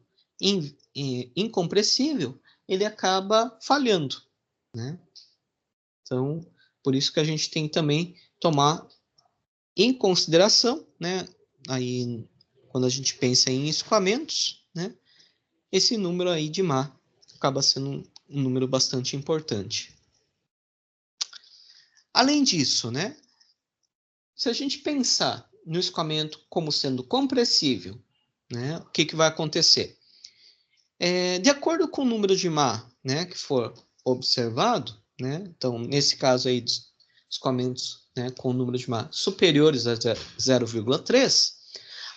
incompressível, ele acaba falhando, né? Então, por isso que a gente tem que também tomar em consideração, né, aí, quando a gente pensa em escoamentos, né, esse número aí de Mach acaba sendo um número bastante importante. Além disso, né, se a gente pensar no escoamento como sendo compressível, né, o que vai acontecer? De acordo com o número de Mach, né, que for observado, né, então, nesse caso aí, dos escoamentos, né, com o número de Mach superiores a 0,3,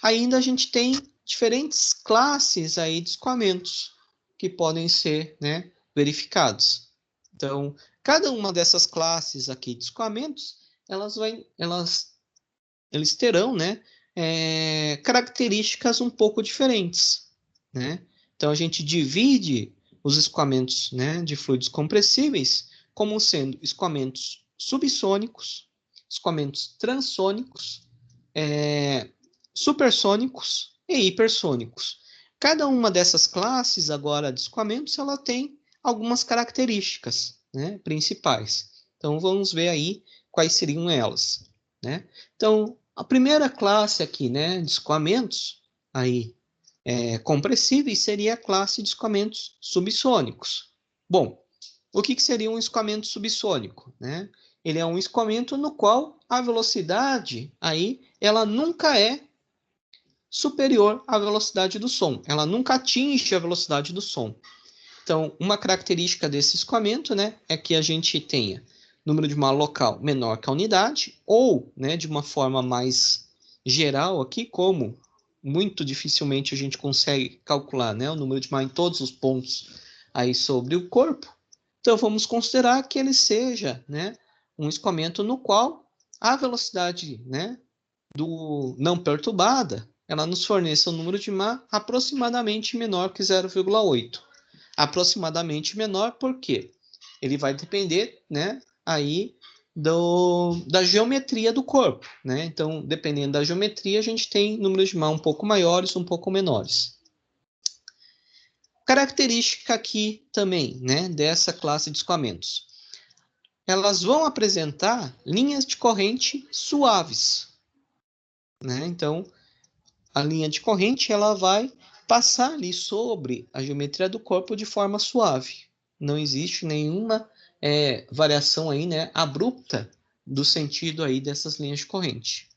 ainda a gente tem diferentes classes aí de escoamentos que podem ser, né, verificados. Então, cada uma dessas classes aqui de escoamentos, eles terão, né, características um pouco diferentes, né? Então, a gente divide os escoamentos, né, de fluidos compressíveis como sendo escoamentos subsônicos, escoamentos transônicos, supersônicos e hipersônicos. Cada uma dessas classes agora de escoamentos, ela tem algumas características, né, principais. Então, vamos ver aí quais seriam elas, né? Então, a primeira classe aqui, né, de escoamentos aí, compressíveis seria a classe de escoamentos subsônicos. Bom, o que seria um escoamento subsônico, né? Ele é um escoamento no qual a velocidade aí, ela nunca é superior à velocidade do som. Ela nunca atinge a velocidade do som. Então, uma característica desse escoamento, né, é que a gente tenha número de Mach local menor que a unidade, ou, né, de uma forma mais geral aqui, como muito dificilmente a gente consegue calcular, né, o número de Mach em todos os pontos aí sobre o corpo. Então, vamos considerar que ele seja, né, um escoamento no qual a velocidade, né, do não perturbada, ela nos forneça um número de Mach aproximadamente menor que 0,8. Aproximadamente menor, por quê? Ele vai depender, né, aí da geometria do corpo, né? Então, dependendo da geometria, a gente tem números de Mach um pouco maiores, um pouco menores. Característica aqui também, né, dessa classe de escoamentos. Elas vão apresentar linhas de corrente suaves, né? Então, a linha de corrente ela vai passar ali sobre a geometria do corpo de forma suave. Não existe nenhuma variação aí, né, abrupta do sentido aí dessas linhas de corrente.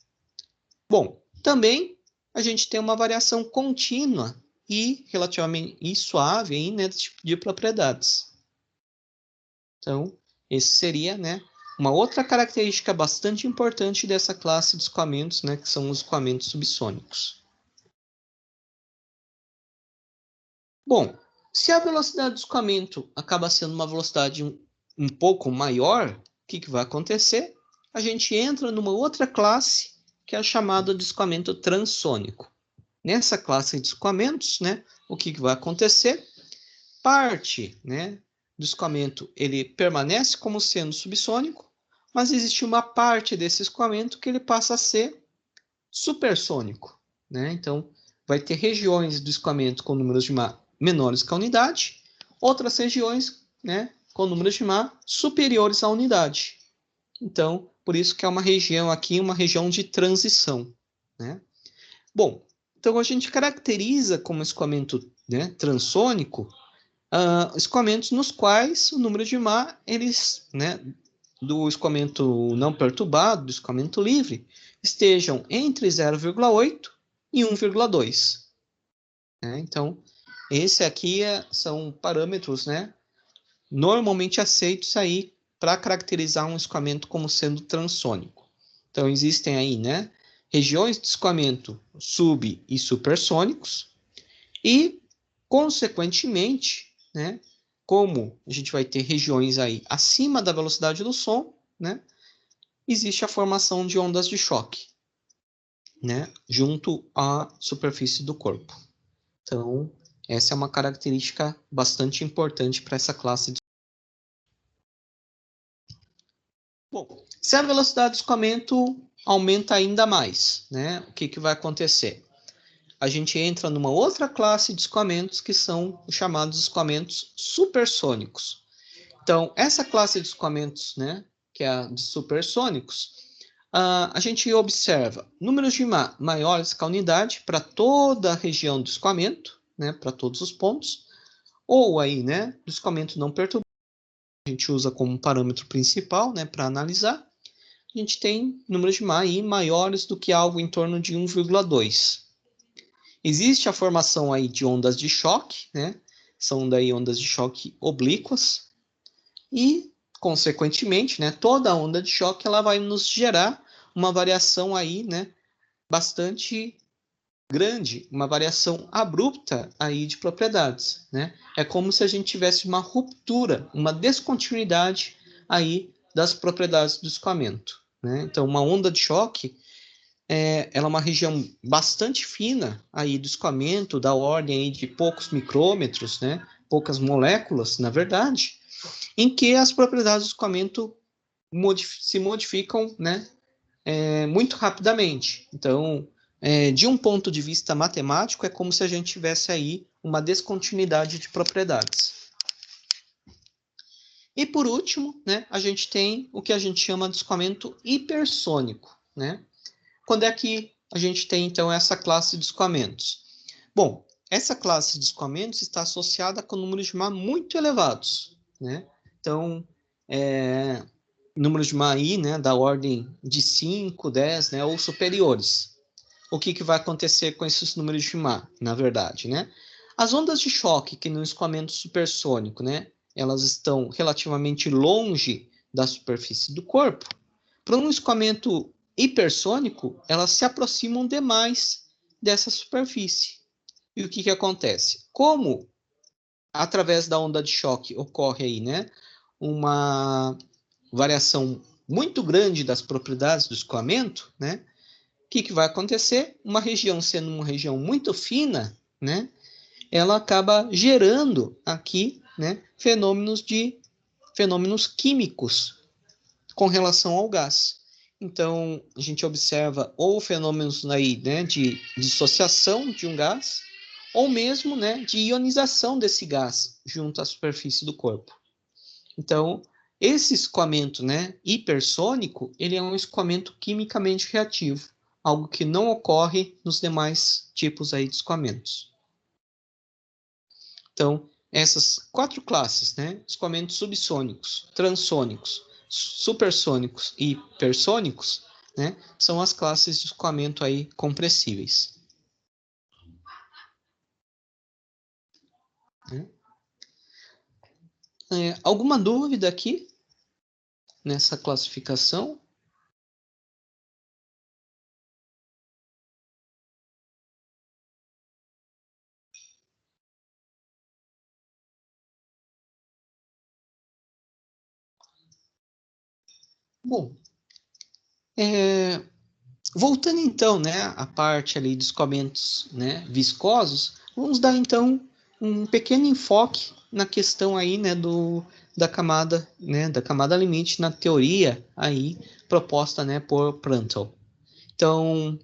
Bom, também a gente tem uma variação contínua e relativamente suave aí, né, desse tipo de propriedades. Então, esse seria, né, uma outra característica bastante importante dessa classe de escoamentos, né, que são os escoamentos subsônicos. Bom, se a velocidade do escoamento acaba sendo uma velocidade um pouco maior, o que vai acontecer? A gente entra numa outra classe, que é a chamada de escoamento transônico. Nessa classe de escoamentos, né, o que vai acontecer? Parte, né, do escoamento ele permanece como sendo subsônico, mas existe uma parte desse escoamento que ele passa a ser supersônico, né? Então, vai ter regiões do escoamento com números de Mach menores que a unidade, outras regiões, né, com números de Mach superiores à unidade. Então, por isso que é uma região aqui, uma região de transição, né? Bom, então a gente caracteriza como escoamento, né, transônico escoamentos nos quais o número de Mach, eles, né, do escoamento não perturbado, do escoamento livre, estejam entre 0,8 e 1,2. Né? Então, esse aqui são parâmetros, né, normalmente aceitos aí para caracterizar um escoamento como sendo transônico. Então, existem aí, né, regiões de escoamento sub- e supersônicos e, consequentemente, né, como a gente vai ter regiões aí acima da velocidade do som, né, existe a formação de ondas de choque, né, junto à superfície do corpo. Então, essa é uma característica bastante importante para essa classe de... Bom, se a velocidade do escoamento aumenta ainda mais, né, o que vai acontecer? A gente entra numa outra classe de escoamentos que são os chamados escoamentos supersônicos. Então, essa classe de escoamentos, né, que é a de supersônicos, a gente observa números de Mach maiores que a unidade para toda a região do escoamento, né, para todos os pontos, ou aí, né, do escoamento não perturbado, a gente usa como parâmetro principal, né, para analisar, a gente tem números de Mach aí maiores do que algo em torno de 1,2. Existe a formação aí de ondas de choque, né, são daí ondas de choque oblíquas, e, consequentemente, né, toda onda de choque ela vai nos gerar uma variação aí, né, bastante grande, uma variação abrupta aí de propriedades, né? É como se a gente tivesse uma ruptura, uma descontinuidade aí das propriedades do escoamento, né? Então, uma onda de choque ela é uma região bastante fina aí do escoamento, da ordem aí de poucos micrômetros, né? Poucas moléculas, na verdade, em que as propriedades do escoamento se modificam, né, muito rapidamente. Então, de um ponto de vista matemático, é como se a gente tivesse aí uma descontinuidade de propriedades. E por último, né, a gente tem o que a gente chama de escoamento hipersônico, né? Quando é que a gente tem, então, essa classe de escoamentos? Bom, essa classe de escoamentos está associada com números de Mach muito elevados, né? Então, números de Mach aí, né, da ordem de 5, 10, né, ou superiores. O que vai acontecer com esses números de Mach, na verdade, né? As ondas de choque que no escoamento supersônico, né, elas estão relativamente longe da superfície do corpo. Para um escoamento hipersônico, elas se aproximam demais dessa superfície. E o que acontece? Como através da onda de choque ocorre aí, né, uma variação muito grande das propriedades do escoamento, né, o que vai acontecer? Uma região sendo uma região muito fina, né, ela acaba gerando aqui, né, fenômenos químicos com relação ao gás. Então, a gente observa ou fenômenos aí, né, de dissociação de um gás, ou mesmo, né, de ionização desse gás junto à superfície do corpo. Então, esse escoamento, né, hipersônico, ele é um escoamento quimicamente reativo, algo que não ocorre nos demais tipos aí de escoamentos. Então, essas 4 classes, né? Escoamentos subsônicos, transônicos, supersônicos e hipersônicos, né? São as classes de escoamento aí compressíveis. Alguma dúvida aqui nessa classificação? Bom, voltando então, né, à parte ali de escoamentos, né, viscosos, vamos dar então um pequeno enfoque na questão aí, né, da camada limite na teoria aí proposta, né, por Prandtl. Então,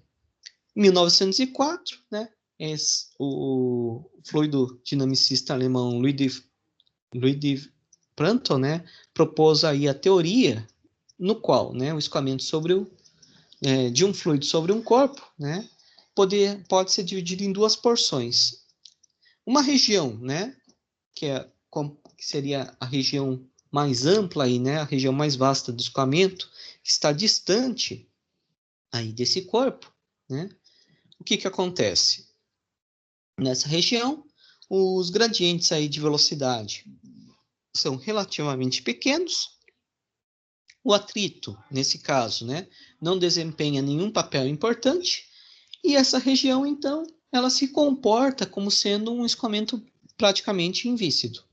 em 1904, né, o fluido dinamicista alemão Ludwig Prandtl, né, propôs aí a teoria no qual, né, o escoamento de um fluido sobre um corpo, né, pode ser dividido em 2 porções. Uma região, né, que seria a região mais ampla aí, né, a região mais vasta do escoamento, que está distante aí desse corpo, né? O que acontece? Nessa região, os gradientes aí de velocidade são relativamente pequenos. O atrito, nesse caso, né, não desempenha nenhum papel importante. E essa região, então, ela se comporta como sendo um escoamento praticamente invícido.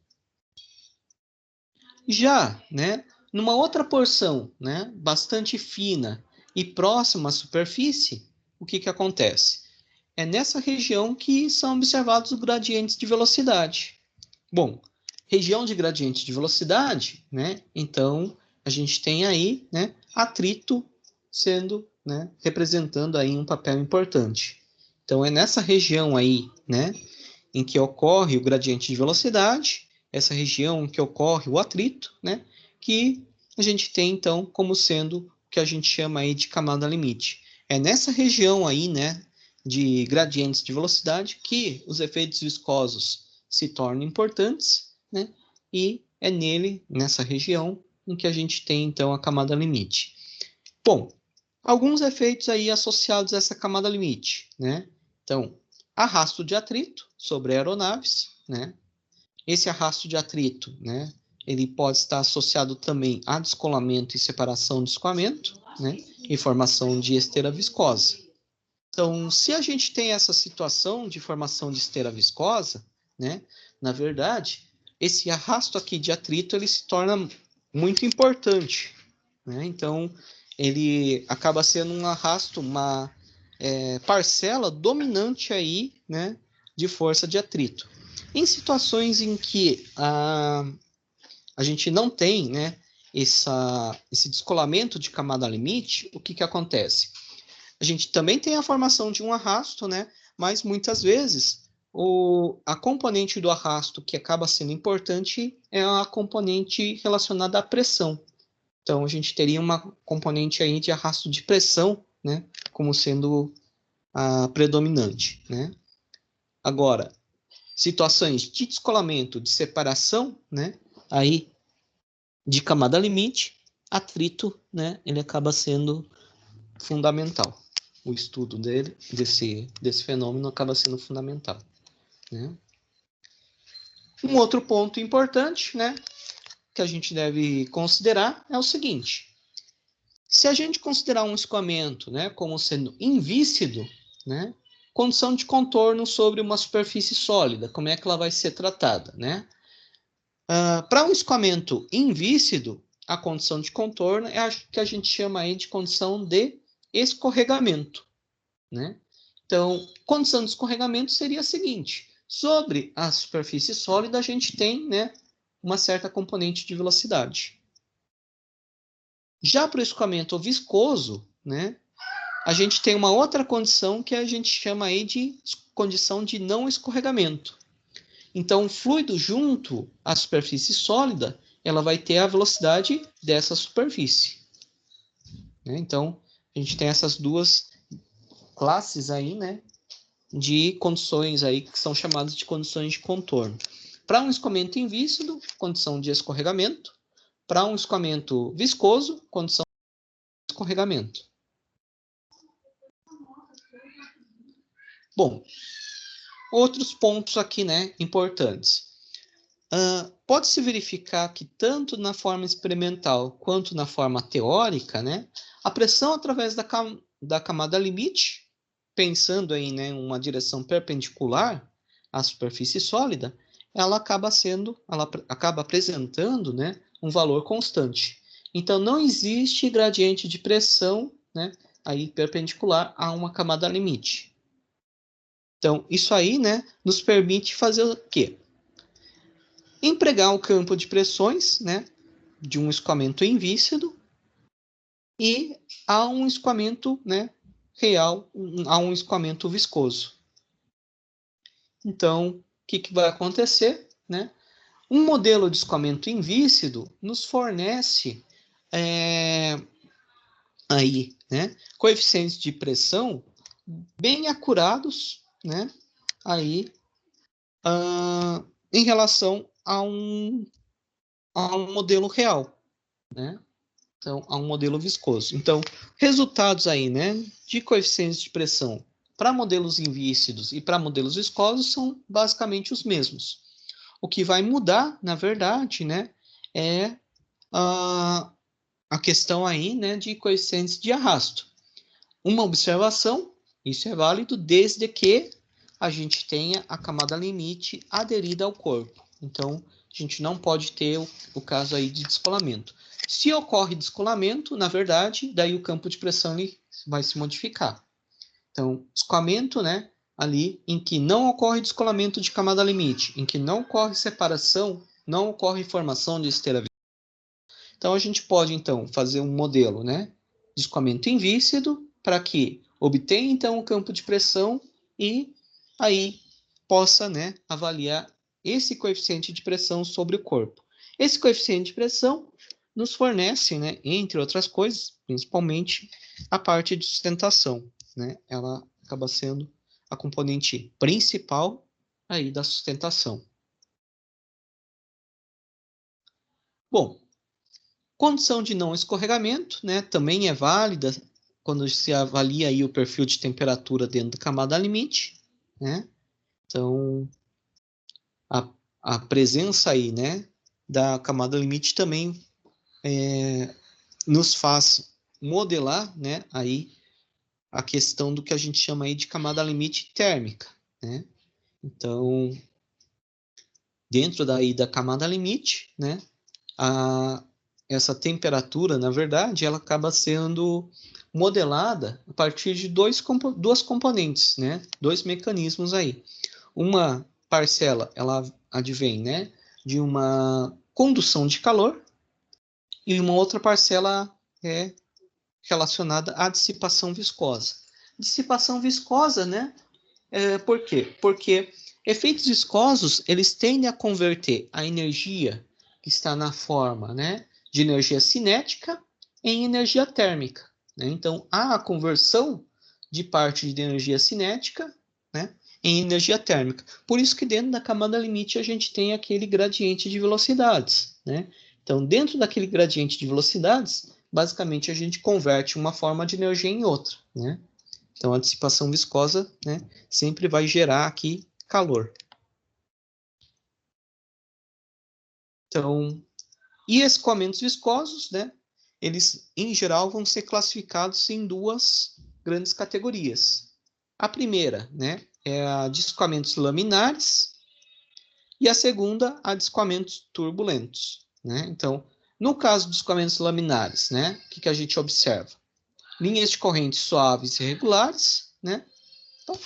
Já, né, numa outra porção, né, bastante fina e próxima à superfície, o que acontece? É nessa região que são observados os gradientes de velocidade. Bom, região de gradiente de velocidade, né, então a gente tem aí, né, atrito sendo, né, representando aí um papel importante. Então é nessa região aí, né, em que ocorre o gradiente de velocidade, essa região em que ocorre o atrito, né, que a gente tem então como sendo o que a gente chama aí de camada limite. É nessa região aí, né, de gradientes de velocidade que os efeitos viscosos se tornam importantes, né, e é nessa região, em que a gente tem então a camada limite. Bom, alguns efeitos aí associados a essa camada limite, né? Então, arrasto de atrito sobre aeronaves, né? Esse arrasto de atrito, né? Ele pode estar associado também a descolamento e separação de escoamento, né? E formação de esteira viscosa. Então, se a gente tem essa situação de formação de esteira viscosa, né? Na verdade, esse arrasto aqui de atrito ele se torna muito importante, né? Então, ele acaba sendo um arrasto, uma parcela dominante aí, né, de força de atrito. Em situações em que a gente não tem, né, esse descolamento de camada limite, o que acontece? A gente também tem a formação de um arrasto, né, mas muitas vezes a componente do arrasto que acaba sendo importante é a componente relacionada à pressão. Então, a gente teria uma componente aí de arrasto de pressão, né, como sendo a predominante, né? Agora, situações de descolamento, de separação, né, aí de camada limite, atrito, né, ele acaba sendo fundamental. O estudo desse fenômeno acaba sendo fundamental, né? Um outro ponto importante, né, que a gente deve considerar é o seguinte: se a gente considerar um escoamento, né, como sendo invícido, né, condição de contorno sobre uma superfície sólida, como é que ela vai ser tratada, né? Para um escoamento invícido, a condição de contorno é a que a gente chama aí de condição de escorregamento, né? Então, condição de escorregamento seria a seguinte: sobre a superfície sólida a gente tem, né, uma certa componente de velocidade. Já para o escoamento viscoso, né, a gente tem uma outra condição que a gente chama aí de condição de não escorregamento. Então, o fluido junto à superfície sólida, ela vai ter a velocidade dessa superfície, né? Então, a gente tem essas duas classes aí, né, de condições aí que são chamadas de condições de contorno. para um escoamento invíscido, condição de escorregamento. Para um escoamento viscoso, condição de escorregamento. Bom, outros pontos aqui, né, importantes. Pode-se verificar que tanto na forma experimental quanto na forma teórica, né, a pressão através da camada limite, pensando em, né, uma direção perpendicular à superfície sólida, ela acaba apresentando, né, um valor constante. Então, não existe gradiente de pressão, né, aí perpendicular a uma camada limite. Então, isso aí, né, nos permite fazer o quê? Empregar o campo de pressões, né, de um escoamento invíscido e a um escoamento, né, real, a um escoamento viscoso. Então, o que vai acontecer, né? Um modelo de escoamento invíscido nos fornece aí, né, coeficientes de pressão bem acurados, né, aí, em relação a um modelo real, né? Então, a um modelo viscoso. Então, resultados aí, né, de coeficientes de pressão para modelos invíscidos e para modelos viscosos são basicamente os mesmos. O que vai mudar, na verdade, né, é a questão aí, né, de coeficientes de arrasto. Uma observação, isso é válido desde que a gente tenha a camada limite aderida ao corpo. Então, a gente não pode ter o caso aí de descolamento. Se ocorre descolamento, na verdade, daí o campo de pressão ele vai se modificar. Então, escoamento, né, ali em que não ocorre descolamento de camada limite, em que não ocorre separação, não ocorre formação de esteira. Então, a gente pode, então, fazer um modelo, né, de escoamento invíscido para que obtenha, então, o campo de pressão e aí possa, né, avaliar esse coeficiente de pressão sobre o corpo. Esse coeficiente de pressão nos fornece, né, entre outras coisas, principalmente a parte de sustentação, né? Ela acaba sendo a componente principal aí da sustentação. Bom, condição de não escorregamento, né, também é válida quando se avalia aí o perfil de temperatura dentro da camada limite, né? Então, a presença aí, né, da camada limite também nos faz modelar, né, aí a questão do que a gente chama aí de camada limite térmica, né? Então, dentro daí da camada limite, né, essa temperatura, na verdade, ela acaba sendo modelada a partir de duas componentes, né? Dois mecanismos aí. Uma parcela, ela advém, né, de uma condução de calor e uma outra parcela é relacionada à dissipação viscosa. Dissipação viscosa, né? Por quê? Porque efeitos viscosos, eles tendem a converter a energia que está na forma, né, de energia cinética em energia térmica, né? Então, há a conversão de parte de energia cinética, né, em energia térmica. Por isso que dentro da camada limite a gente tem aquele gradiente de velocidades, né? Então, dentro daquele gradiente de velocidades, basicamente a gente converte uma forma de energia em outra, né? Então, a dissipação viscosa, né, sempre vai gerar aqui calor. Então, e escoamentos viscosos, né, eles, em geral, vão ser classificados em duas grandes categorias. A primeira, né, é a de escoamentos laminares e a segunda, a de escoamentos turbulentos, né? Então, no caso de escoamentos laminares, né, o que a gente observa? Linhas de corrente suaves e regulares, né? Então,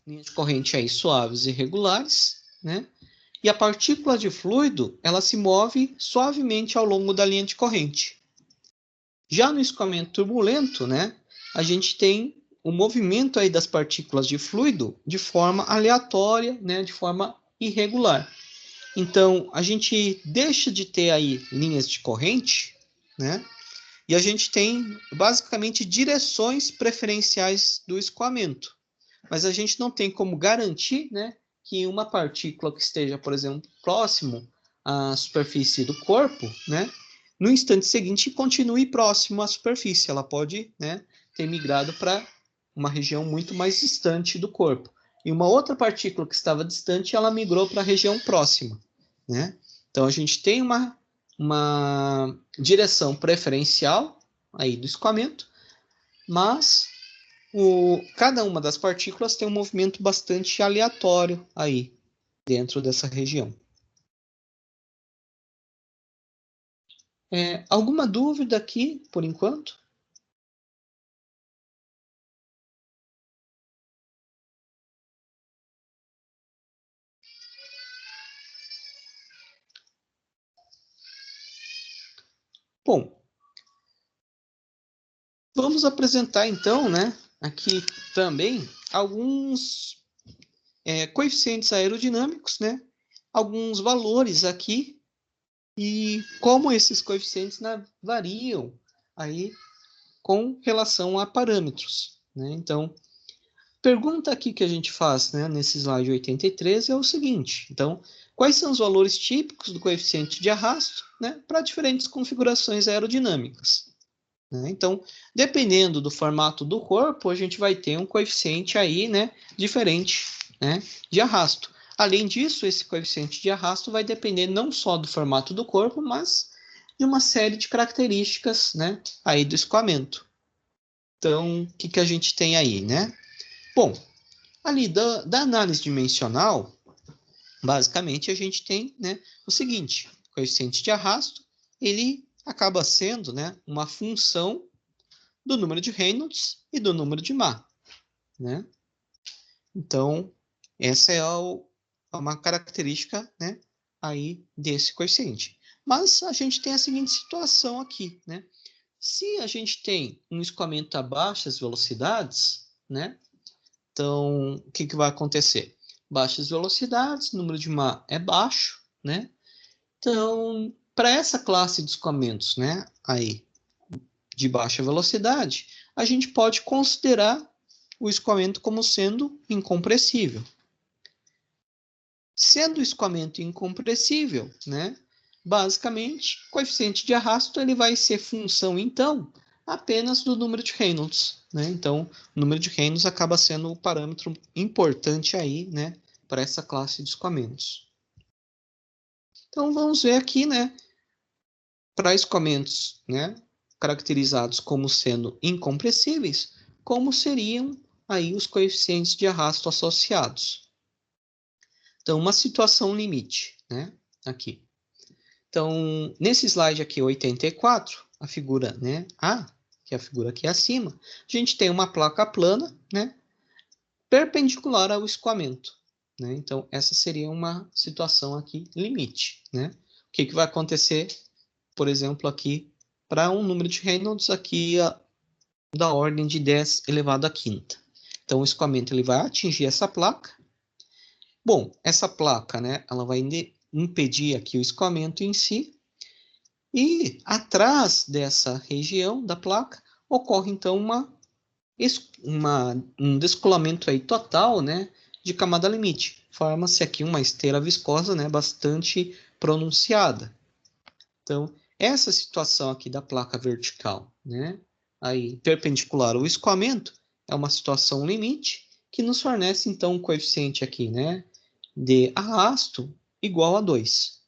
linhas de corrente aí suaves e regulares, né? E a partícula de fluido, ela se move suavemente ao longo da linha de corrente. Já no escoamento turbulento, né, a gente tem o movimento aí das partículas de fluido de forma aleatória, né, de forma irregular. Então, a gente deixa de ter aí linhas de corrente, né, e a gente tem basicamente direções preferenciais do escoamento. Mas a gente não tem como garantir, né, que uma partícula que esteja, por exemplo, próximo à superfície do corpo, né, no instante seguinte continue próximo à superfície. Ela pode, né, ter migrado para uma região muito mais distante do corpo. E uma outra partícula que estava distante, ela migrou para a região próxima, né? Então, a gente tem uma direção preferencial aí do escoamento, mas cada uma das partículas tem um movimento bastante aleatório aí dentro dessa região. Alguma dúvida aqui, por enquanto? Bom, vamos apresentar então, né, aqui também alguns coeficientes aerodinâmicos, né, alguns valores aqui e como esses coeficientes variam aí com relação a parâmetros, né? Então, pergunta aqui que a gente faz, né, nesse slide 83 é o seguinte: então, quais são os valores típicos do coeficiente de arrasto, né, para diferentes configurações aerodinâmicas? Né? Então, dependendo do formato do corpo, a gente vai ter um coeficiente aí, né, diferente, né, de arrasto. Além disso, esse coeficiente de arrasto vai depender não só do formato do corpo, mas de uma série de características, né, aí do escoamento. Então, o que a gente tem aí, né? Bom, ali da análise dimensional, basicamente a gente tem, né, o seguinte: o coeficiente de arrasto, ele acaba sendo, né, uma função do número de Reynolds e do número de Mach, né? Então, essa é uma característica, né, aí desse coeficiente. Mas a gente tem a seguinte situação aqui, né? Se a gente tem um escoamento a baixas velocidades, né? Então, o que vai acontecer? Baixas velocidades, número de Mach é baixo, né? Então, para essa classe de escoamentos, né, aí de baixa velocidade, a gente pode considerar o escoamento como sendo incompressível. Sendo o escoamento incompressível, né, basicamente, o coeficiente de arrasto ele vai ser função, então, apenas do número de Reynolds. Né? Então, o número de Reynolds acaba sendo o parâmetro importante aí, né, para essa classe de escoamentos. Então, vamos ver aqui, né, para escoamentos, né, caracterizados como sendo incompressíveis, como seriam aí os coeficientes de arrasto associados. Então, uma situação limite, né, aqui. Então, nesse slide aqui, 84, a figura, né, A, que é a figura aqui acima, a gente tem uma placa plana, né, perpendicular ao escoamento. Né? Então, essa seria uma situação aqui limite. Né? O que vai acontecer, por exemplo, aqui, para um número de Reynolds aqui da ordem de 10 elevado à quinta. Então, o escoamento ele vai atingir essa placa. Bom, essa placa, né, ela vai impedir aqui o escoamento em si. E atrás dessa região da placa ocorre então um descolamento aí total, né, de camada limite. Forma-se aqui uma esteira viscosa, né, bastante pronunciada. Então, essa situação aqui da placa vertical, né, aí perpendicular ao escoamento, é uma situação limite que nos fornece então um coeficiente aqui, né, de arrasto igual a 2.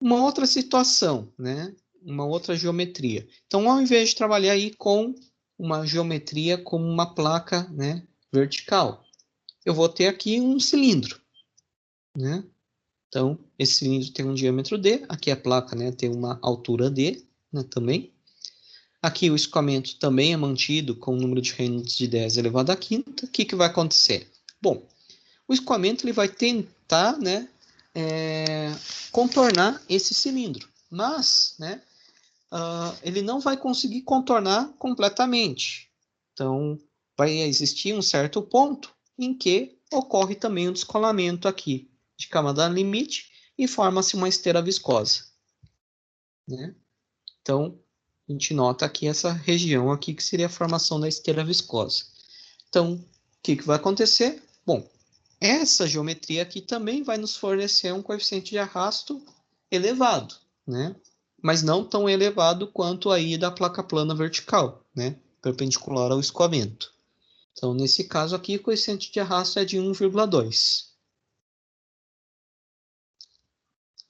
Uma outra situação, né? Uma outra geometria. Então, ao invés de trabalhar aí com uma geometria como uma placa, né, vertical, eu vou ter aqui um cilindro, né? Então, esse cilindro tem um diâmetro D, aqui a placa, né, tem uma altura D, né, também. Aqui o escoamento também é mantido com o número de Reynolds de 10 elevado à quinta. O que vai acontecer? Bom, o escoamento ele vai tentar, né, contornar esse cilindro, mas, né, ele não vai conseguir contornar completamente. Então, vai existir um certo ponto em que ocorre também o descolamento aqui de camada limite e forma-se uma esteira viscosa. Né? Então, a gente nota aqui essa região aqui que seria a formação da esteira viscosa. Então, o que vai acontecer? Bom, essa geometria aqui também vai nos fornecer um coeficiente de arrasto elevado, né? Mas não tão elevado quanto aí da placa plana vertical, né? Perpendicular ao escoamento. Então, nesse caso aqui, o coeficiente de arrasto é de 1,2.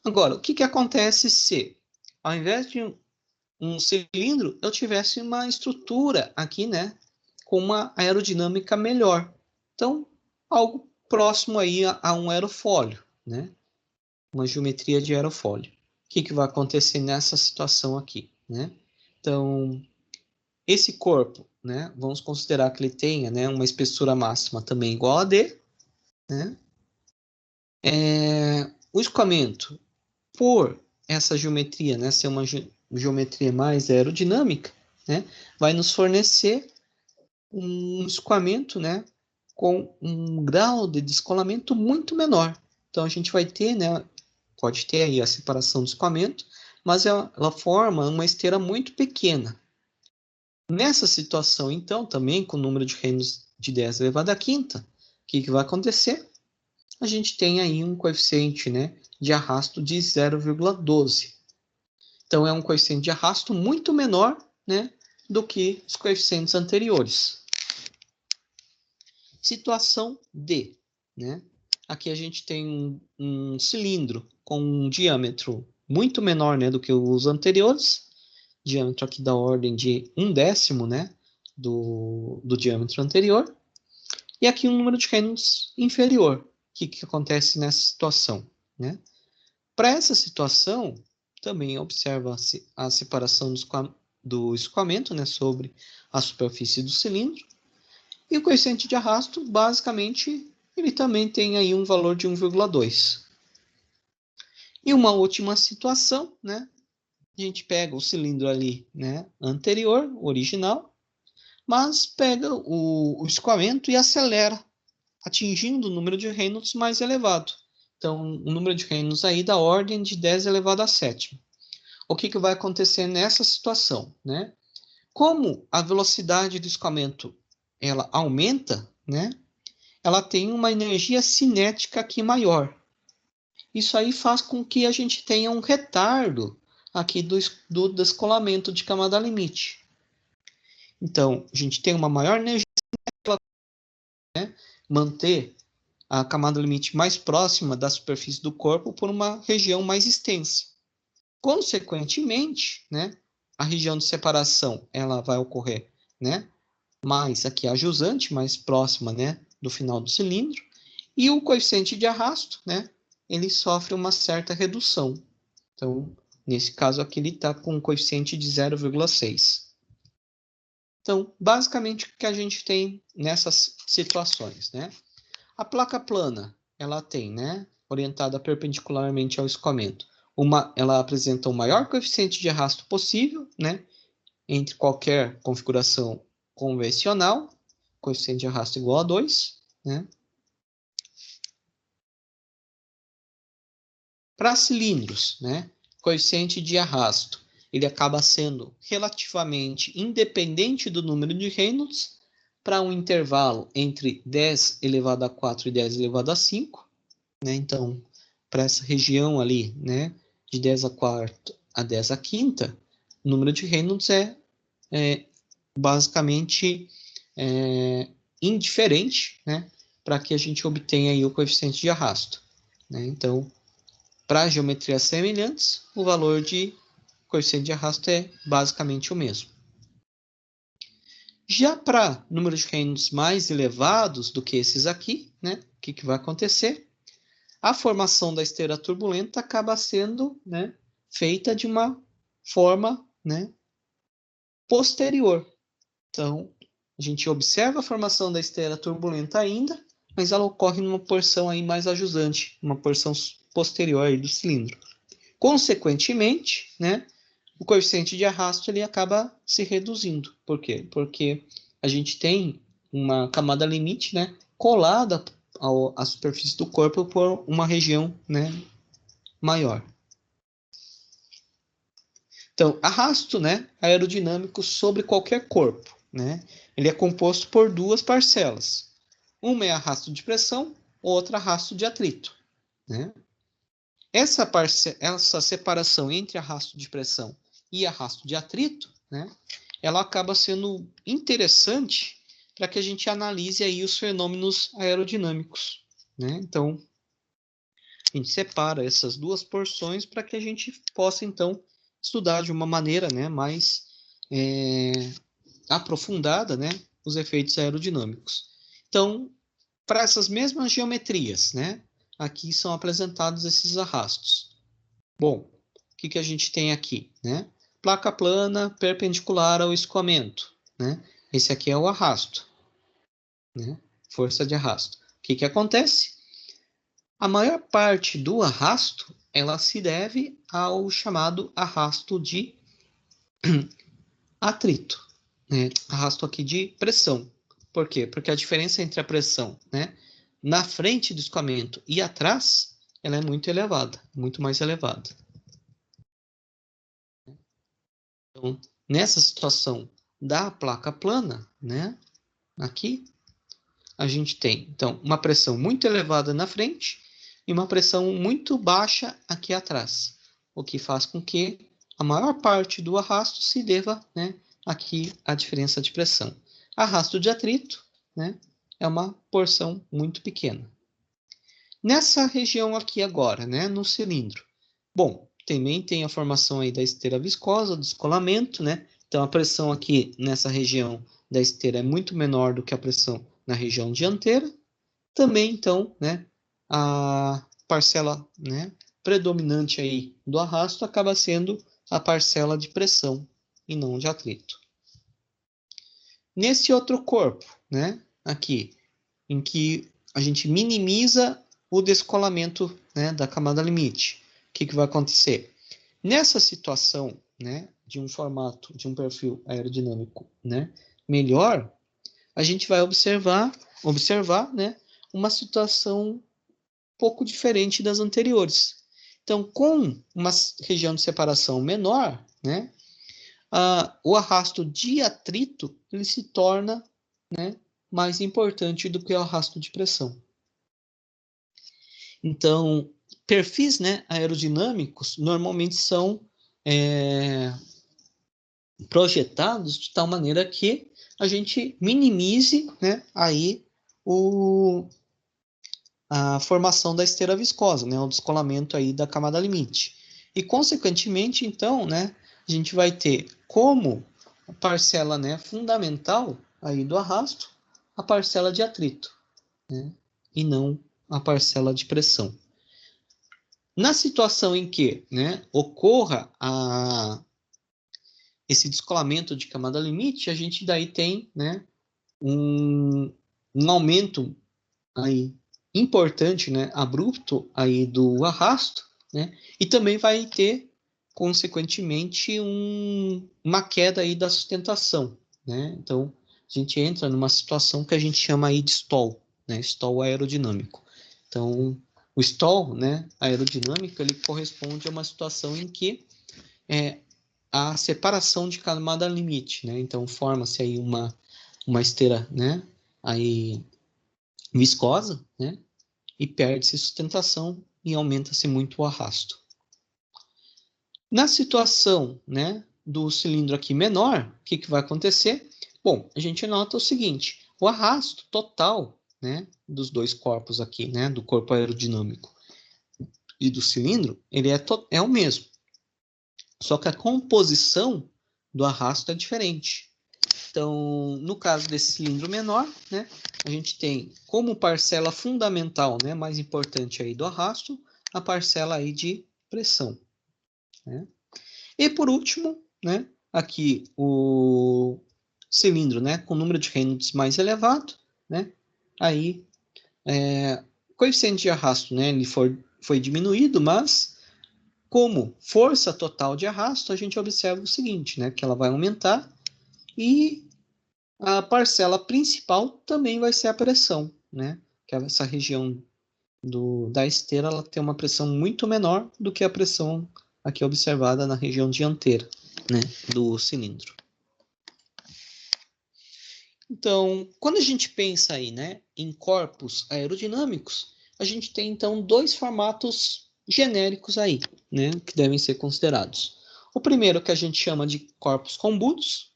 Agora, o que acontece se, ao invés de um cilindro, eu tivesse uma estrutura aqui, né? Com uma aerodinâmica melhor. Então, algo próximo aí a um aerofólio, né? Uma geometria de aerofólio. O que vai acontecer nessa situação aqui, né? Então, esse corpo, né? Vamos considerar que ele tenha, né, uma espessura máxima também igual a D, né? O escoamento, por essa geometria, né, ser uma geometria mais aerodinâmica, né, vai nos fornecer um escoamento, né, com um grau de descolamento muito menor. Então, a gente vai ter, né, pode ter aí a separação do escoamento, mas ela forma uma esteira muito pequena. Nessa situação, então, também com o número de reinos de 10 elevado à quinta, o que vai acontecer? A gente tem aí um coeficiente, né, de arrasto de 0,12. Então, é um coeficiente de arrasto muito menor, né, do que os coeficientes anteriores. Situação D, né? Aqui a gente tem um cilindro com um diâmetro muito menor, né, do que os anteriores. Diâmetro aqui da ordem de 1/10, né, do diâmetro anterior. E aqui um número de Reynolds inferior. O que acontece nessa situação, né? Para essa situação, também observa-se a separação do escoamento, né, sobre a superfície do cilindro. E o coeficiente de arrasto, basicamente, ele também tem aí um valor de 1,2. E uma última situação, né? A gente pega o cilindro ali, né, anterior, original, mas pega o escoamento e acelera, atingindo o número de Reynolds mais elevado. Então, o número de Reynolds aí da ordem de 10 elevado a 7. O que vai acontecer nessa situação, né? Como a velocidade do escoamento ela aumenta, né? Ela tem uma energia cinética aqui maior. Isso aí faz com que a gente tenha um retardo aqui do descolamento de camada limite. Então, a gente tem uma maior energia, né? Manter a camada limite mais próxima da superfície do corpo por uma região mais extensa. Consequentemente, né, a região de separação ela vai ocorrer, né, mais aqui a jusante, mais próxima, né, do final do cilindro, e o coeficiente de arrasto, né, ele sofre uma certa redução. Então, nesse caso aqui, ele está com um coeficiente de 0,6. Então, basicamente, o que a gente tem nessas situações, né? A placa plana, ela tem, né, orientada perpendicularmente ao escoamento, ela apresenta o maior coeficiente de arrasto possível, né, entre qualquer configuração convencional, coeficiente de arrasto igual a 2, né? Para cilindros, né, coeficiente de arrasto, ele acaba sendo relativamente independente do número de Reynolds para um intervalo entre 10 elevado a 4 e 10 elevado a 5, né? Então, para essa região ali, né, de 10 a quarta a 10 a quinta, o número de Reynolds é basicamente indiferente, né, para que a gente obtenha aí o coeficiente de arrasto, né? Então, para geometrias semelhantes, o valor de coeficiente de arrasto é basicamente o mesmo. Já para números de Reynolds mais elevados do que esses aqui, né, o que vai acontecer? A formação da esteira turbulenta acaba sendo, né, feita de uma forma, né, posterior. Então, a gente observa a formação da esteira turbulenta ainda, mas ela ocorre numa porção aí mais ajusante, uma porção posterior aí do cilindro. Consequentemente, né, o coeficiente de arrasto ele acaba se reduzindo. Por quê? Porque a gente tem uma camada limite, né, colada à superfície do corpo por uma região, né, maior. Então, arrasto, né, aerodinâmico sobre qualquer corpo, né? Ele é composto por duas parcelas. Uma é arrasto de pressão outro arrasto de atrito, né? Essa separação entre arrasto de pressão e arrasto de atrito, né, ela acaba sendo interessante para que a gente analise aí os fenômenos aerodinâmicos, né? Então, a gente separa essas duas porções para que a gente possa, então, estudar de uma maneira, né, mais aprofundada, né, os efeitos aerodinâmicos. Então, para essas mesmas geometrias, né, aqui são apresentados esses arrastos. Bom, o que a gente tem aqui, né? Placa plana perpendicular ao escoamento, né? Esse aqui é o arrasto, né? Força de arrasto. O que acontece? A maior parte do arrasto, ela se deve ao chamado arrasto de atrito, né? Arrasto aqui de pressão. Por quê? Porque a diferença entre a pressão, né, na frente do escoamento e atrás, ela é muito elevada, muito mais elevada. Então, nessa situação da placa plana, né, aqui, a gente tem, então, uma pressão muito elevada na frente e uma pressão muito baixa aqui atrás, o que faz com que a maior parte do arrasto se deva, né, aqui à diferença de pressão. Arrasto de atrito, né, é uma porção muito pequena. Nessa região aqui agora, né, no cilindro. Bom, também tem a formação aí da esteira viscosa, do descolamento, né? Então, a pressão aqui nessa região da esteira é muito menor do que a pressão na região dianteira. Também, então, né, a parcela, né, predominante aí do arrasto acaba sendo a parcela de pressão e não de atrito. Nesse outro corpo, né, aqui, em que a gente minimiza o descolamento, né, da camada limite, o que vai acontecer? Nessa situação, né, de um formato, de um perfil aerodinâmico, né, melhor, a gente vai observar, né, uma situação um pouco diferente das anteriores. Então, com uma região de separação menor, né, o arrasto de atrito ele se torna, né, mais importante do que o arrasto de pressão. Então, perfis, né, aerodinâmicos normalmente são projetados de tal maneira que a gente minimize, né, aí a formação da esteira viscosa, né, o descolamento aí da camada limite. E, consequentemente, então, né, a gente vai ter como parcela, né, fundamental aí do arrasto a parcela de atrito, né, e não a parcela de pressão. Na situação em que, né, ocorra esse descolamento de camada limite, a gente daí tem, né, um aumento aí importante, né, abrupto aí do arrasto, né, e também vai ter, consequentemente, uma queda aí da sustentação, né. Então, a gente entra numa situação que a gente chama aí de stall, né, stall aerodinâmico. Então, o stall, né, aerodinâmico, ele corresponde a uma situação em que a separação de camada limite, né? Então, forma-se aí uma esteira, né, aí viscosa, né, e perde-se sustentação e aumenta-se muito o arrasto. Na situação, né, do cilindro aqui menor, o que vai acontecer? Bom, a gente nota o seguinte, o arrasto total, né, dos dois corpos aqui, né, do corpo aerodinâmico e do cilindro, ele é o mesmo. Só que a composição do arrasto é diferente. Então, no caso desse cilindro menor, né, a gente tem como parcela fundamental, né, mais importante aí do arrasto, a parcela aí de pressão, né? E por último, né, aqui o cilindro, né, com número de Reynolds mais elevado, né, aí o coeficiente de arrasto, né, ele foi diminuído, mas como força total de arrasto, a gente observa o seguinte, né, que ela vai aumentar e a parcela principal também vai ser a pressão, né, que essa região da esteira ela tem uma pressão muito menor do que a pressão aqui observada na região dianteira, né, do cilindro. Então, quando a gente pensa aí, né, em corpos aerodinâmicos, a gente tem, então, dois formatos genéricos aí, né, que devem ser considerados. O primeiro que a gente chama de corpos combudos.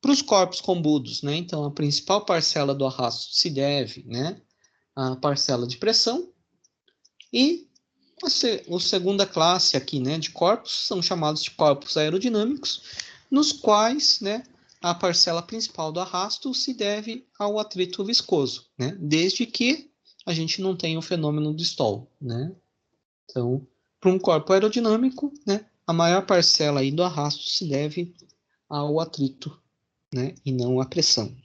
Para os corpos combudos, né, então, a principal parcela do arrasto se deve, né, à parcela de pressão. E a segunda classe aqui, né, de corpos são chamados de corpos aerodinâmicos, nos quais, né, a parcela principal do arrasto se deve ao atrito viscoso, né, desde que a gente não tenha o fenômeno do stall, né. Então, para um corpo aerodinâmico, né, a maior parcela aí do arrasto se deve ao atrito, né, e não à pressão.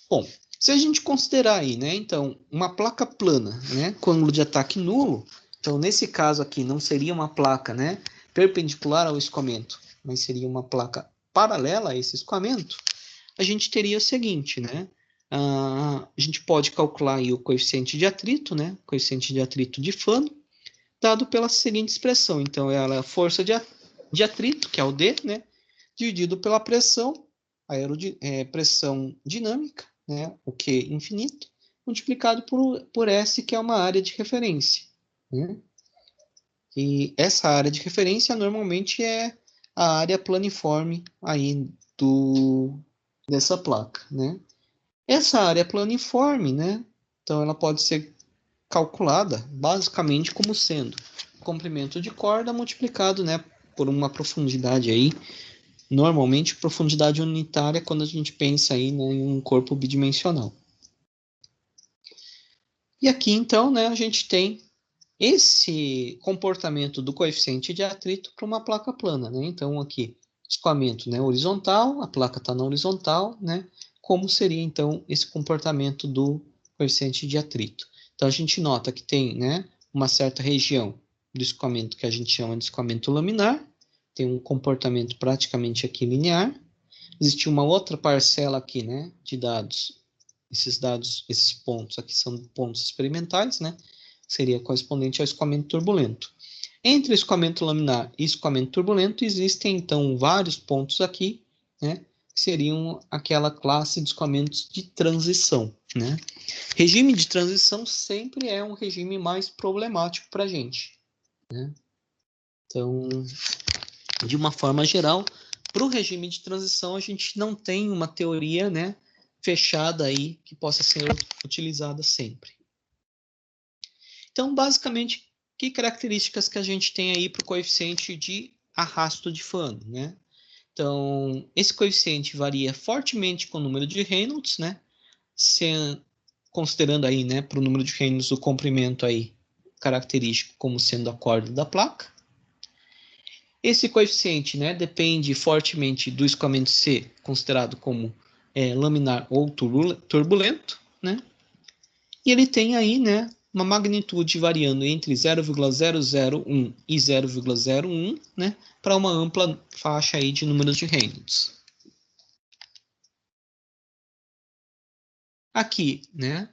Bom, se a gente considerar aí, né, então, uma placa plana, né, com ângulo de ataque nulo, então, nesse caso aqui, não seria uma placa, né, perpendicular ao escoamento, mas seria uma placa paralela a esse escoamento, a gente teria o seguinte, né, a gente pode calcular aí o coeficiente de atrito, né, coeficiente de atrito de Fano, dado pela seguinte expressão, então, é a força de atrito, que é o D, né, dividido pela pressão, pressão dinâmica, né, o Q infinito, multiplicado por S, que é uma área de referência. Né? E essa área de referência normalmente é a área planiforme aí dessa placa. Né? Essa área planiforme, né, então ela pode ser calculada basicamente como sendo comprimento de corda multiplicado, né, por uma profundidade aí, normalmente profundidade unitária quando a gente pensa aí, né, em um corpo bidimensional. E aqui então, né, a gente tem esse comportamento do coeficiente de atrito para uma placa plana, né? Então aqui escoamento, né, horizontal, a placa está na horizontal, né? Como seria então esse comportamento do coeficiente de atrito? Então a gente nota que tem, né, uma certa região do escoamento que a gente chama de escoamento laminar, tem um comportamento praticamente aqui linear. Existe uma outra parcela aqui, né, de dados. Esses pontos aqui são pontos experimentais, né? Seria correspondente ao escoamento turbulento. Entre escoamento laminar e escoamento turbulento existem então vários pontos aqui, né? Que seriam aquela classe de escoamentos de transição, né? Regime de transição sempre é um regime mais problemático para a gente, né? Então, de uma forma geral, para o regime de transição, a gente não tem uma teoria, né, fechada aí que possa ser utilizada sempre. Então, basicamente, que características que a gente tem aí para o coeficiente de arrasto de Fano, né? Então, esse coeficiente varia fortemente com o número de Reynolds, né? Considerando aí, né, para o número de Reynolds o comprimento aí característico como sendo a corda da placa. Esse coeficiente, né, depende fortemente do escoamento C, considerado como laminar ou turbulento, né? E ele tem aí, né, uma magnitude variando entre 0,001 e 0,01, né, para uma ampla faixa aí de números de Reynolds. Aqui, né,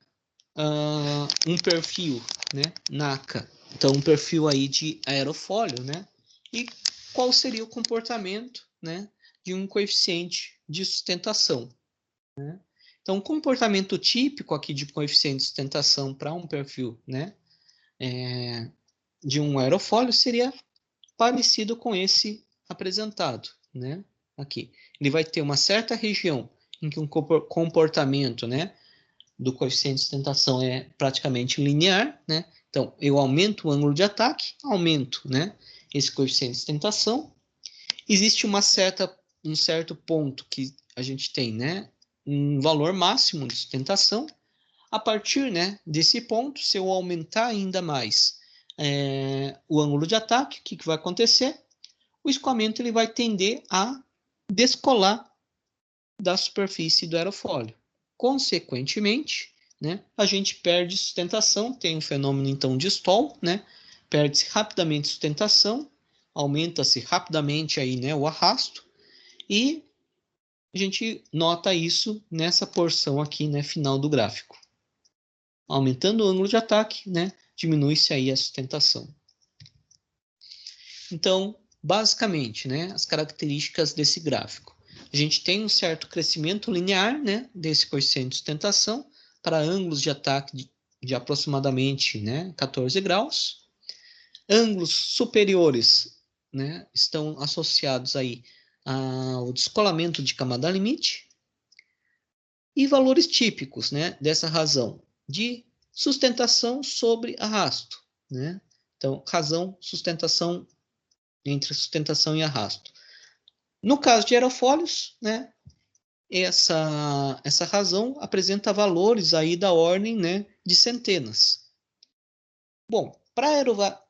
um perfil, né, NACA, então um perfil aí de aerofólio, né, e qual seria o comportamento, né, de um coeficiente de sustentação, né? Então, o comportamento típico aqui de coeficiente de sustentação para um perfil, né, de um aerofólio seria parecido com esse apresentado, né? Aqui, ele vai ter uma certa região em que um comportamento, né, do coeficiente de sustentação é praticamente linear, né? Então, eu aumento o ângulo de ataque, aumento, né, esse coeficiente de sustentação. Existe um certo ponto que a gente tem, né, um valor máximo de sustentação. A partir, né, desse ponto, se eu aumentar ainda mais o ângulo de ataque, o que vai acontecer? O escoamento ele vai tender a descolar da superfície do aerofólio. Consequentemente, né, a gente perde sustentação, tem um fenômeno então de stall, né, perde-se rapidamente sustentação, aumenta-se rapidamente aí, né, o arrasto, e a gente nota isso nessa porção aqui, né, final do gráfico. Aumentando o ângulo de ataque, né, diminui-se aí a sustentação. Então, basicamente, né, as características desse gráfico. A gente tem um certo crescimento linear, né, desse coeficiente de sustentação, para ângulos de ataque de aproximadamente, né, 14 graus. Ângulos superiores, né, estão associados aí ao descolamento de camada limite. E valores típicos, né, dessa razão de sustentação sobre arrasto, né? Então, razão, sustentação, entre sustentação e arrasto. No caso de aerofólios, né, essa razão apresenta valores aí da ordem, né, de centenas. Bom, para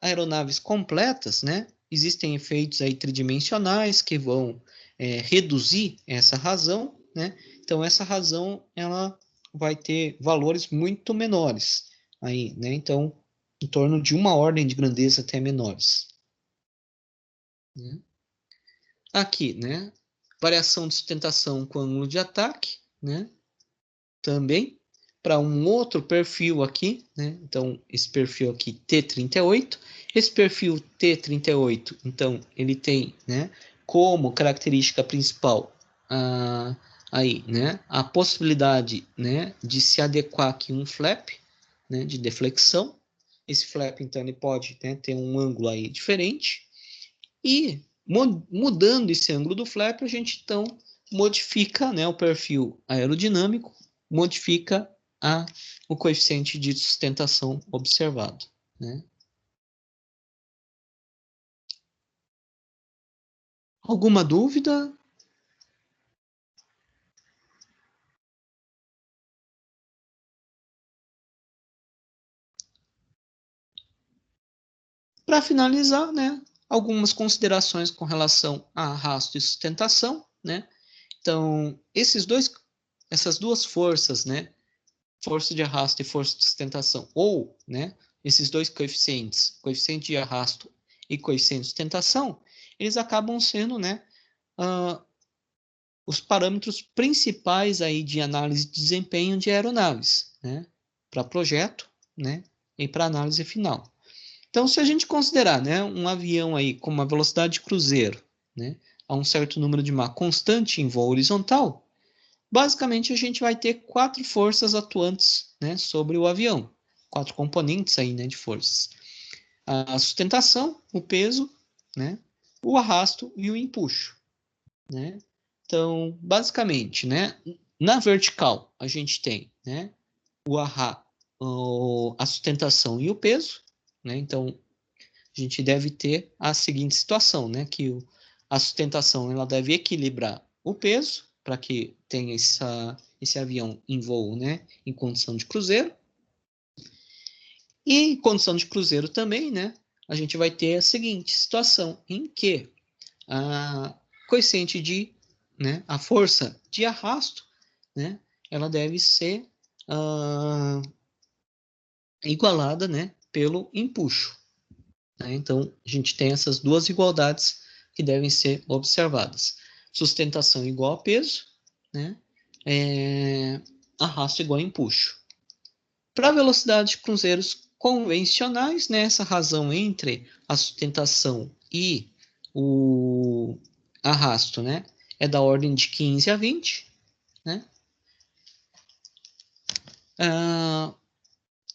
aeronaves completas, né, existem efeitos aí tridimensionais que vão reduzir essa razão, né? Então, essa razão ela vai ter valores muito menores aí, né? Então, em torno de uma ordem de grandeza até menores. Né? Aqui, né? Variação de sustentação com ângulo de ataque, né? Também para um outro perfil aqui, né? Então, esse perfil aqui T38. Esse perfil T38, então, ele tem, né, como característica principal aí, né, a possibilidade, né, de se adequar aqui um flap, né, de deflexão. Esse flap, então, ele pode, né, ter um ângulo aí diferente. E mudando esse ângulo do flap, a gente então modifica, né, o perfil aerodinâmico, modifica o coeficiente de sustentação observado. Né? Alguma dúvida? Para finalizar, né, algumas considerações com relação a arrasto e sustentação. Né? Então, essas duas forças, né, força de arrasto e força de sustentação, ou, né, esses dois coeficientes, coeficiente de arrasto e coeficiente de sustentação, eles acabam sendo, né, os parâmetros principais aí de análise de desempenho de aeronaves, né, para projeto, né, e para análise final. Então, se a gente considerar, né, um avião aí com uma velocidade de cruzeiro, né, a um certo número de Mach constante em voo horizontal, basicamente, a gente vai ter 4 forças atuantes, né, sobre o avião. 4 componentes aí, né, de forças. A sustentação, o peso, né, o arrasto e o empuxo. Né? Então, basicamente, né, na vertical, a gente tem, né, a sustentação e o peso. Né? Então, a gente deve ter a seguinte situação, né, que a sustentação ela deve equilibrar o peso, para que tenha esse avião em voo, né, em condição de cruzeiro. E em condição de cruzeiro também, né, a gente vai ter a seguinte situação, em que a coeficiente de, né, a força de arrasto, né, ela deve ser igualada, né, pelo empuxo. Né? Então, a gente tem essas duas igualdades que devem ser observadas. Sustentação igual a peso, né? Arrasto igual a empuxo. Para velocidade de cruzeiros convencionais, né, essa razão entre a sustentação e o arrasto, né, é da ordem de 15 a 20. Né?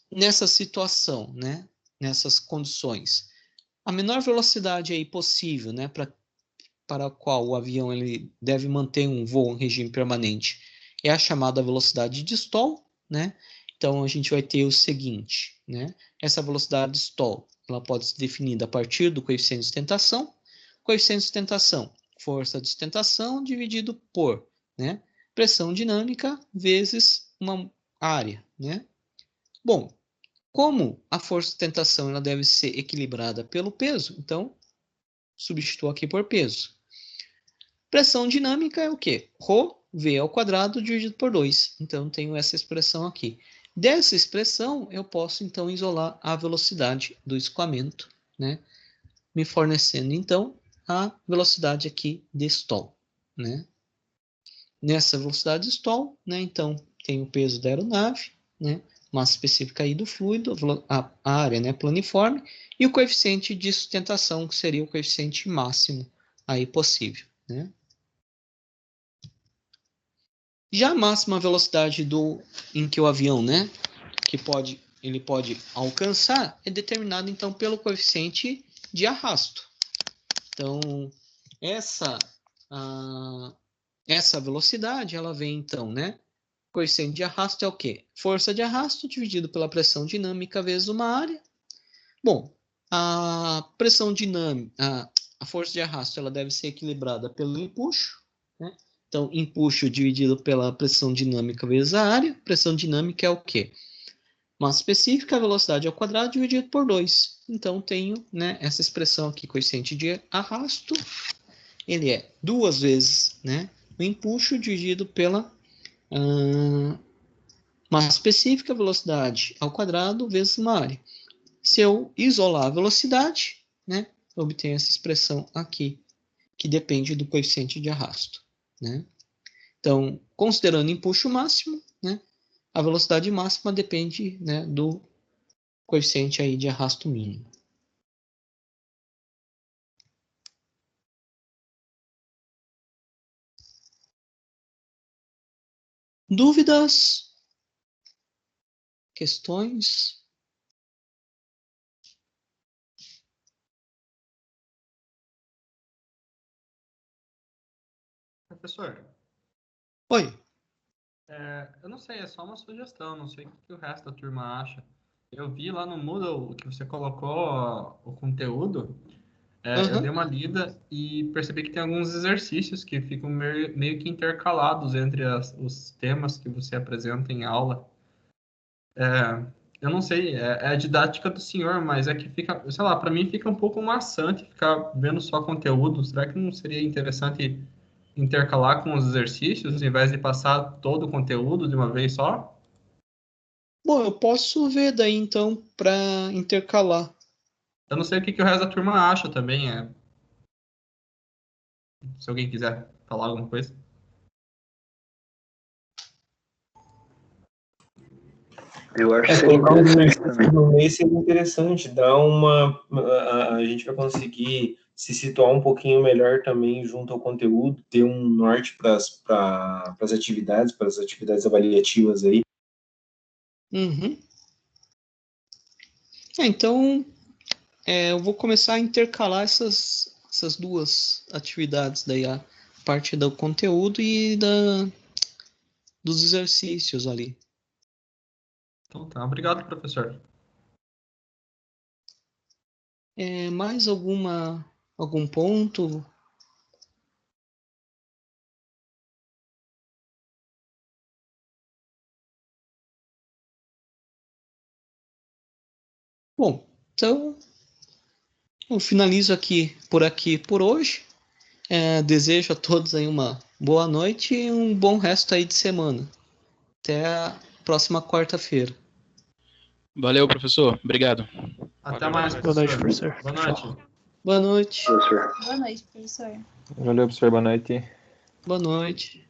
Nessa situação, né, nessas condições, a menor velocidade aí possível, né, para a qual o avião ele deve manter um voo em regime permanente é a chamada velocidade de stall, né? Então a gente vai ter o seguinte, né? Essa velocidade de stall, ela pode ser definida a partir do coeficiente de sustentação. Coeficiente de sustentação, força de sustentação dividido por, né, pressão dinâmica vezes uma área, né? Bom, como a força de sustentação ela deve ser equilibrada pelo peso, então substituo aqui por peso. Pressão dinâmica é o quê? Rho V ao quadrado dividido por 2. Então, tenho essa expressão aqui. Dessa expressão, eu posso, então, isolar a velocidade do escoamento, né? Me fornecendo, então, a velocidade aqui de stall, né? Nessa velocidade de stall, né? Então, tem o peso da aeronave, né? Massa específica aí do fluido, a área, né, planiforme, e o coeficiente de sustentação, que seria o coeficiente máximo aí possível, né? Já a máxima velocidade em que o avião, né, ele pode alcançar é determinada então pelo coeficiente de arrasto. Então, essa velocidade, ela vem então, né? O coeficiente de arrasto é o quê? Força de arrasto dividido pela pressão dinâmica vezes uma área. Bom, a pressão dinâmica, a força de arrasto, ela deve ser equilibrada pelo empuxo, né? Então, empuxo dividido pela pressão dinâmica vezes a área. Pressão dinâmica é o quê? Massa específica, velocidade ao quadrado dividido por 2. Então, tenho, né, essa expressão aqui, coeficiente de arrasto, ele é 2 vezes, né, o empuxo dividido pela massa específica, velocidade ao quadrado vezes uma área. Se eu isolar a velocidade, né, eu obtenho essa expressão aqui, que depende do coeficiente de arrasto, né? Então, considerando empuxo máximo, né, a velocidade máxima depende, né, do coeficiente aí de arrasto mínimo. Dúvidas? Questões? Professor, Oi. eu não sei, é só uma sugestão, não sei o que o resto da turma acha. Eu vi lá no Moodle que você colocou o conteúdo, eu dei uma lida e percebi que tem alguns exercícios que ficam meio que intercalados entre os temas que você apresenta em aula. Eu não sei, é a didática do senhor, mas é que fica, sei lá, para mim fica um pouco maçante ficar vendo só conteúdo. Será que não seria interessante intercalar com os exercícios, em vez de passar todo o conteúdo de uma vez só? Bom, eu posso ver daí então para intercalar. Eu não sei o que o resto da turma acha também, se alguém quiser falar alguma coisa. Eu acho que seria Colocar um interessante exercício também. no meio seria interessante, dar a gente vai conseguir se situar um pouquinho melhor também junto ao conteúdo, ter um norte para as atividades avaliativas aí. Uhum. Então, eu vou começar a intercalar essas duas atividades daí, a parte do conteúdo e dos exercícios ali. Então tá, obrigado, professor. Mais algum ponto? Bom, então eu finalizo por aqui por hoje. Desejo a todos aí uma boa noite e um bom resto aí de semana. Até a próxima quarta-feira. Valeu, professor. Obrigado. Até mais, professor. Boa noite, professor. Boa noite. Boa noite. Professor. Boa noite, professor. Valeu, professor. Boa noite. Boa noite.